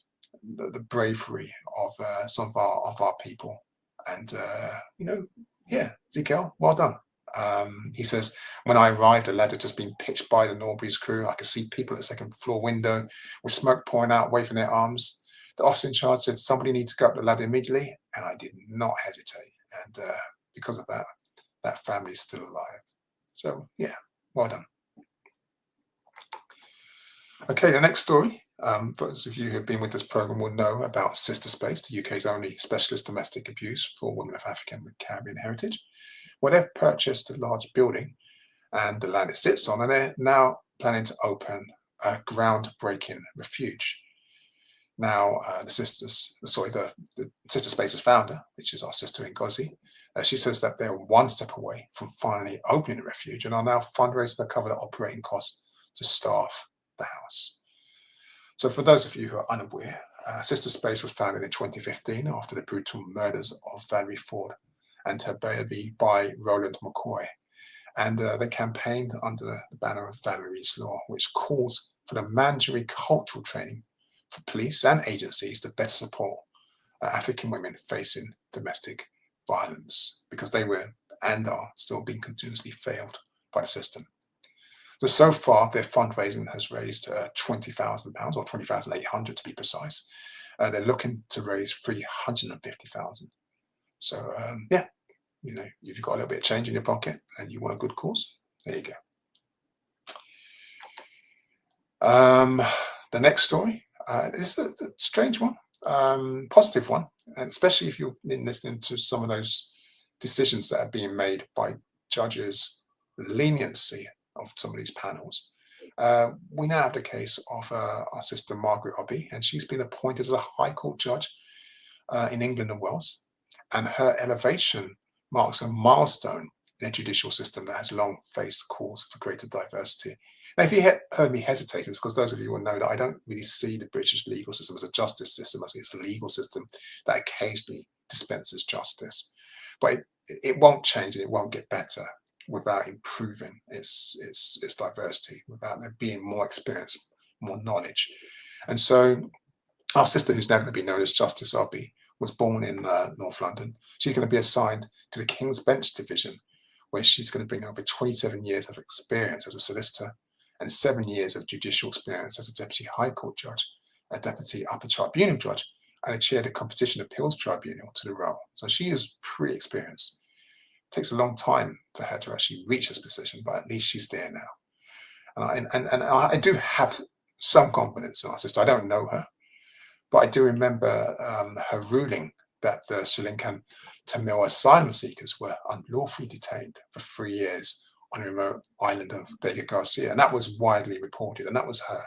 the bravery of some of our people. And Ezekiel, well done. He says, when I arrived, the ladder had just been pitched by the Norbury's crew. I could see people at the second floor window with smoke pouring out, waving their arms. The officer in charge said, somebody needs to go up the ladder immediately, and I did not hesitate. And because of that, that family is still alive. So, yeah, well done. Okay, the next story. For those of you who have been with this program will know about Sister Space, the UK's only specialist domestic abuse for women of African and Caribbean heritage. Well, they've purchased a large building and the land it sits on, and they're now planning to open a groundbreaking refuge. Now, the Sister Space's founder, which is our sister Ngozi, she says that they're one step away from finally opening the refuge and are now fundraising to cover the operating costs to staff the house. So for those of you who are unaware, Sister Space was founded in 2015 after the brutal murders of Valerie Ford and her baby by Roland McCoy. And they campaigned under the banner of Valerie's Law, which calls for the mandatory cultural training for police and agencies to better support African women facing domestic violence, because they were and are still being continuously failed by the system. So far, their fundraising has raised £20,000, or 20,800 to be precise. They're looking to raise 350,000. So if you've got a little bit of change in your pocket and you want a good cause, there you go. The next story is a strange one, positive one, and especially if you've been listening to some of those decisions that are being made by judges, the leniency of some of these panels. We now have the case of our sister Margaret Obbie, and she's been appointed as a High Court judge in England and Wales, and her elevation marks a milestone in a judicial system that has long faced calls for greater diversity. Now, if you heard me hesitate, it's because those of you will know that I don't really see the British legal system as a justice system. I see it's a legal system that occasionally dispenses justice. But it won't change and it won't get better without improving its diversity, without there being more experience, more knowledge. And so our sister, who's now going to be known as Justice Obbie, was born in North London. She's going to be assigned to the King's Bench Division, where she's going to bring over 27 years of experience as a solicitor and 7 years of judicial experience as a Deputy High Court Judge, a Deputy Upper Tribunal Judge, and a chaired a Competition Appeals Tribunal to the role. So she is pretty experienced. It takes a long time for her to actually reach this position, but at least she's there now. And I do have some confidence in our sister. I don't know her, but I do remember her ruling that the Sri Lankan Tamil asylum seekers were unlawfully detained for 3 years on a remote island of Vega Garcia, and that was widely reported, and that was her.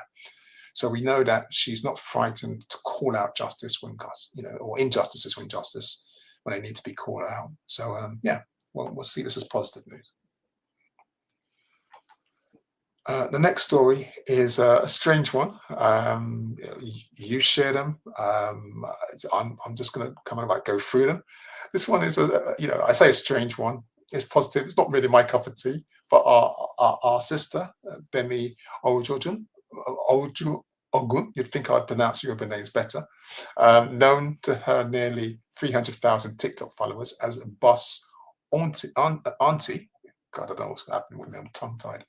So we know that she's not frightened to call out justice when, or injustices when they need to be called out. So yeah, we'll see this as positive news. The next story is a strange one. You share them. I'm just going to kind of like go through them. This one is I say a strange one. It's positive. It's not really my cup of tea. But our sister Bemi Ogun, you'd think I'd pronounce Yoruba names better. Known to her nearly 300,000 TikTok followers as Boss Auntie. God, I don't know what's happening with me. I'm tongue-tied.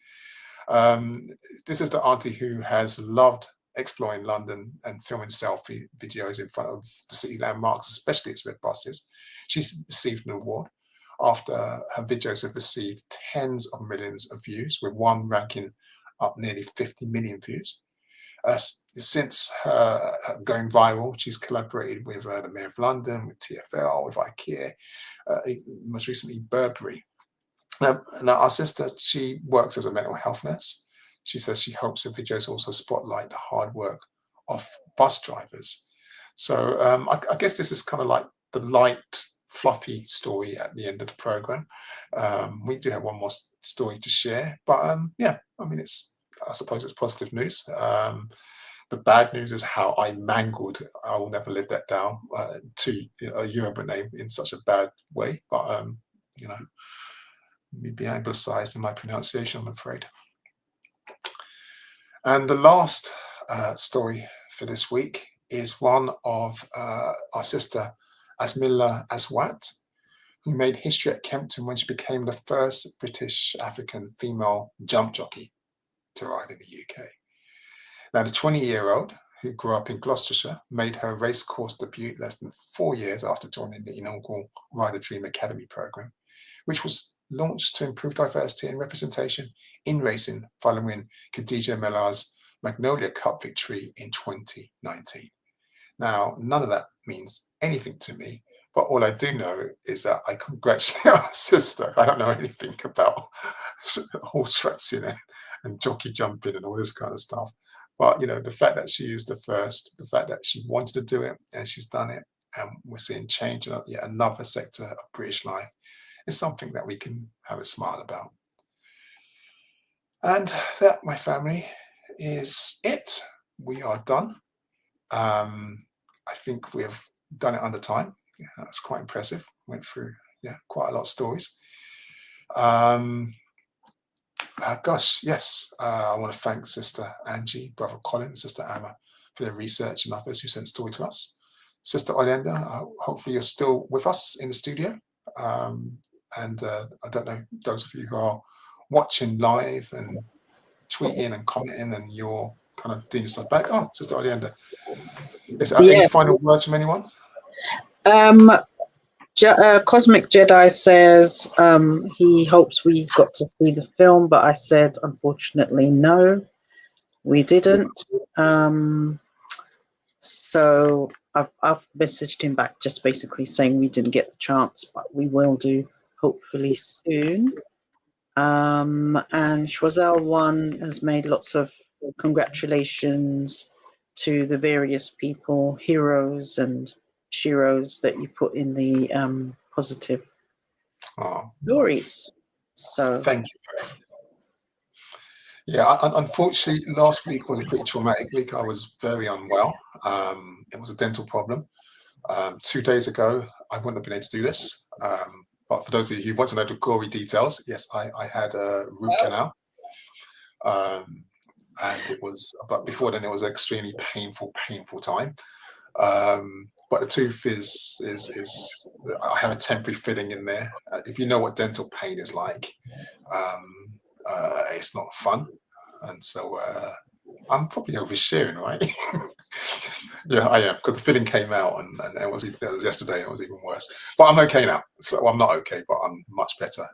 This is the auntie who has loved exploring London and filming selfie videos in front of the city landmarks, especially its red buses. She's received an award after her videos have received tens of millions of views, with one ranking up nearly 50 million views. Since her going viral, she's collaborated with the Mayor of London, with TfL, with IKEA, most recently Burberry. Now, our sister, she works as a mental health nurse. She says she hopes the videos also spotlight the hard work of bus drivers. So I guess this is kind of like the light, fluffy story at the end of the program. We do have one more story to share, but yeah, I mean, I suppose it's positive news. The bad news is how I mangled, I will never live that down, to a Yoruba name in such a bad way, but me be anglicized in my pronunciation, I'm afraid. And the last story for this week is one of our sister Asmilla Aswat, who made history at Kempton when she became the first British African female jump jockey to ride in the UK. Now, the 20-year-old who grew up in Gloucestershire made her racecourse debut less than 4 years after joining the inaugural Rider Dream Academy program, which was launched to improve diversity and representation in racing following Khadija Mellar's Magnolia Cup victory in 2019. Now, none of that means anything to me, but all I do know is that I congratulate our sister. I don't know anything about horse racing and jockey jumping and all this kind of stuff. But, the fact that she is the first, the fact that she wanted to do it and she's done it, and we're seeing change in yet another sector of British life, is something that we can have a smile about. And that, my family, is it. We are done. I think we have done it under time. Yeah, that's quite impressive. Went through quite a lot of stories. Gosh, yes. I want to thank Sister Angie, Brother Colin, Sister Emma for their research and others who sent story to us. Sister Oleander, hopefully you're still with us in the studio. And I don't know, those of you who are watching live and tweeting and commenting and you're kind of doing your stuff back. Oh, Sister Oleander. Is there any final words from anyone? Cosmic Jedi says he hopes we got to see the film, but I said, unfortunately, no, we didn't. So I've messaged him back just basically saying we didn't get the chance, but we will do hopefully soon. And Schwazel One has made lots of congratulations to the various people, heroes and sheroes that you put in the positive stories. So thank you. Yeah, unfortunately, last week was a pretty traumatic week. I was very unwell. It was a dental problem. 2 days ago, I wouldn't have been able to do this. But for those of you who want to know the gory details, yes, I had a root canal. And it was, but before then, it was an extremely painful time. But the tooth is I have a temporary filling in there. If you know what dental pain is like, it's not fun. And so I'm probably oversharing, right? Yeah, I am, because the feeling came out, and it was yesterday, and it was even worse. But I'm okay now. So I'm not okay, but I'm much better.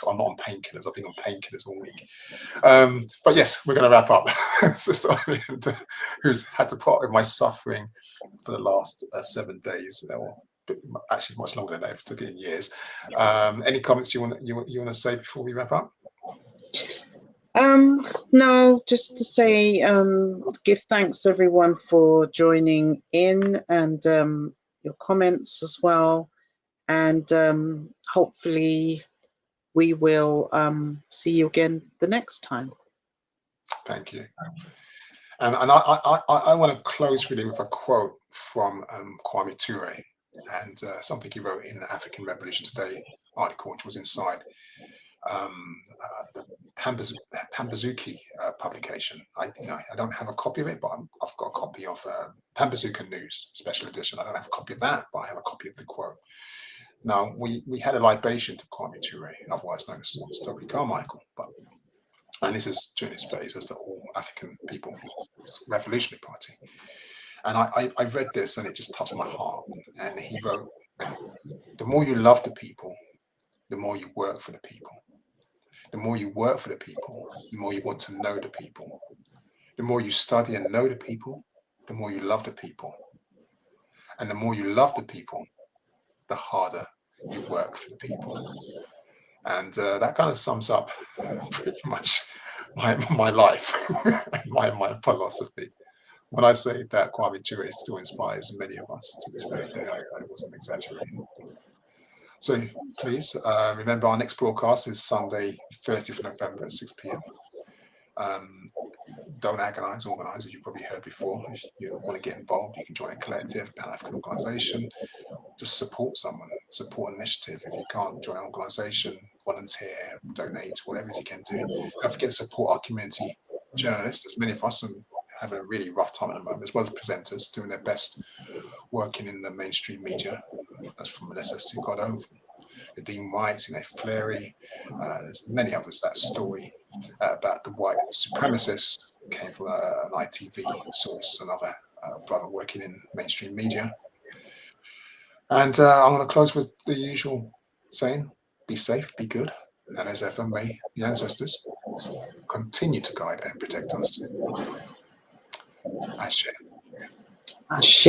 I'm not on painkillers. I've been on painkillers all week. But yes, we're going to wrap up. Sister Oleander, who's had to part with my suffering for the last 7 days, or actually much longer than that. It took in years. Any comments you want to say before we wrap up? No, just to say, give thanks everyone for joining in, and your comments as well. And hopefully we will see you again the next time. Thank you. And I want to close really with a quote from Kwame Ture, and something he wrote in the African Revolution Today article, which was inside the Pambazuki publication. I don't have a copy of it, but I've got a copy of Pambazuka News Special Edition. I don't have a copy of that, but I have a copy of the quote. Now, we had a libation to Kwame Ture, otherwise known as Stokely Carmichael, and this is during his phase as the All African People Revolutionary Party. And I read this, and it just touched my heart. And he wrote, "The more you love the people, the more you work for the people. The more you work for the people, the more you want to know the people. The more you study and know the people, the more you love the people. And the more you love the people, the harder you work for the people." And that kind of sums up pretty much my life, my philosophy. When I say that Kwame Ture still inspires many of us to this very day, I wasn't exaggerating. So please remember, our next broadcast is Sunday, 30th of November at 6 p.m. Don't agonize, organize, as you probably heard before. If you want to get involved, you can join a collective, a Pan-African organization. Just support someone, support an initiative. If you can't join an organization, volunteer, donate, whatever you can do. Don't forget to support our community journalists. There's many of us and having a really rough time at the moment, as well as presenters doing their best working in the mainstream media. That's from Melissa Sigotto, Dean White, Fleury. There's many others. That story about the white supremacists came from an ITV source, another brother working in mainstream media. And I'm going to close with the usual saying: be safe, be good, and as ever, may the ancestors continue to guide and protect us. Ashe. Ashe.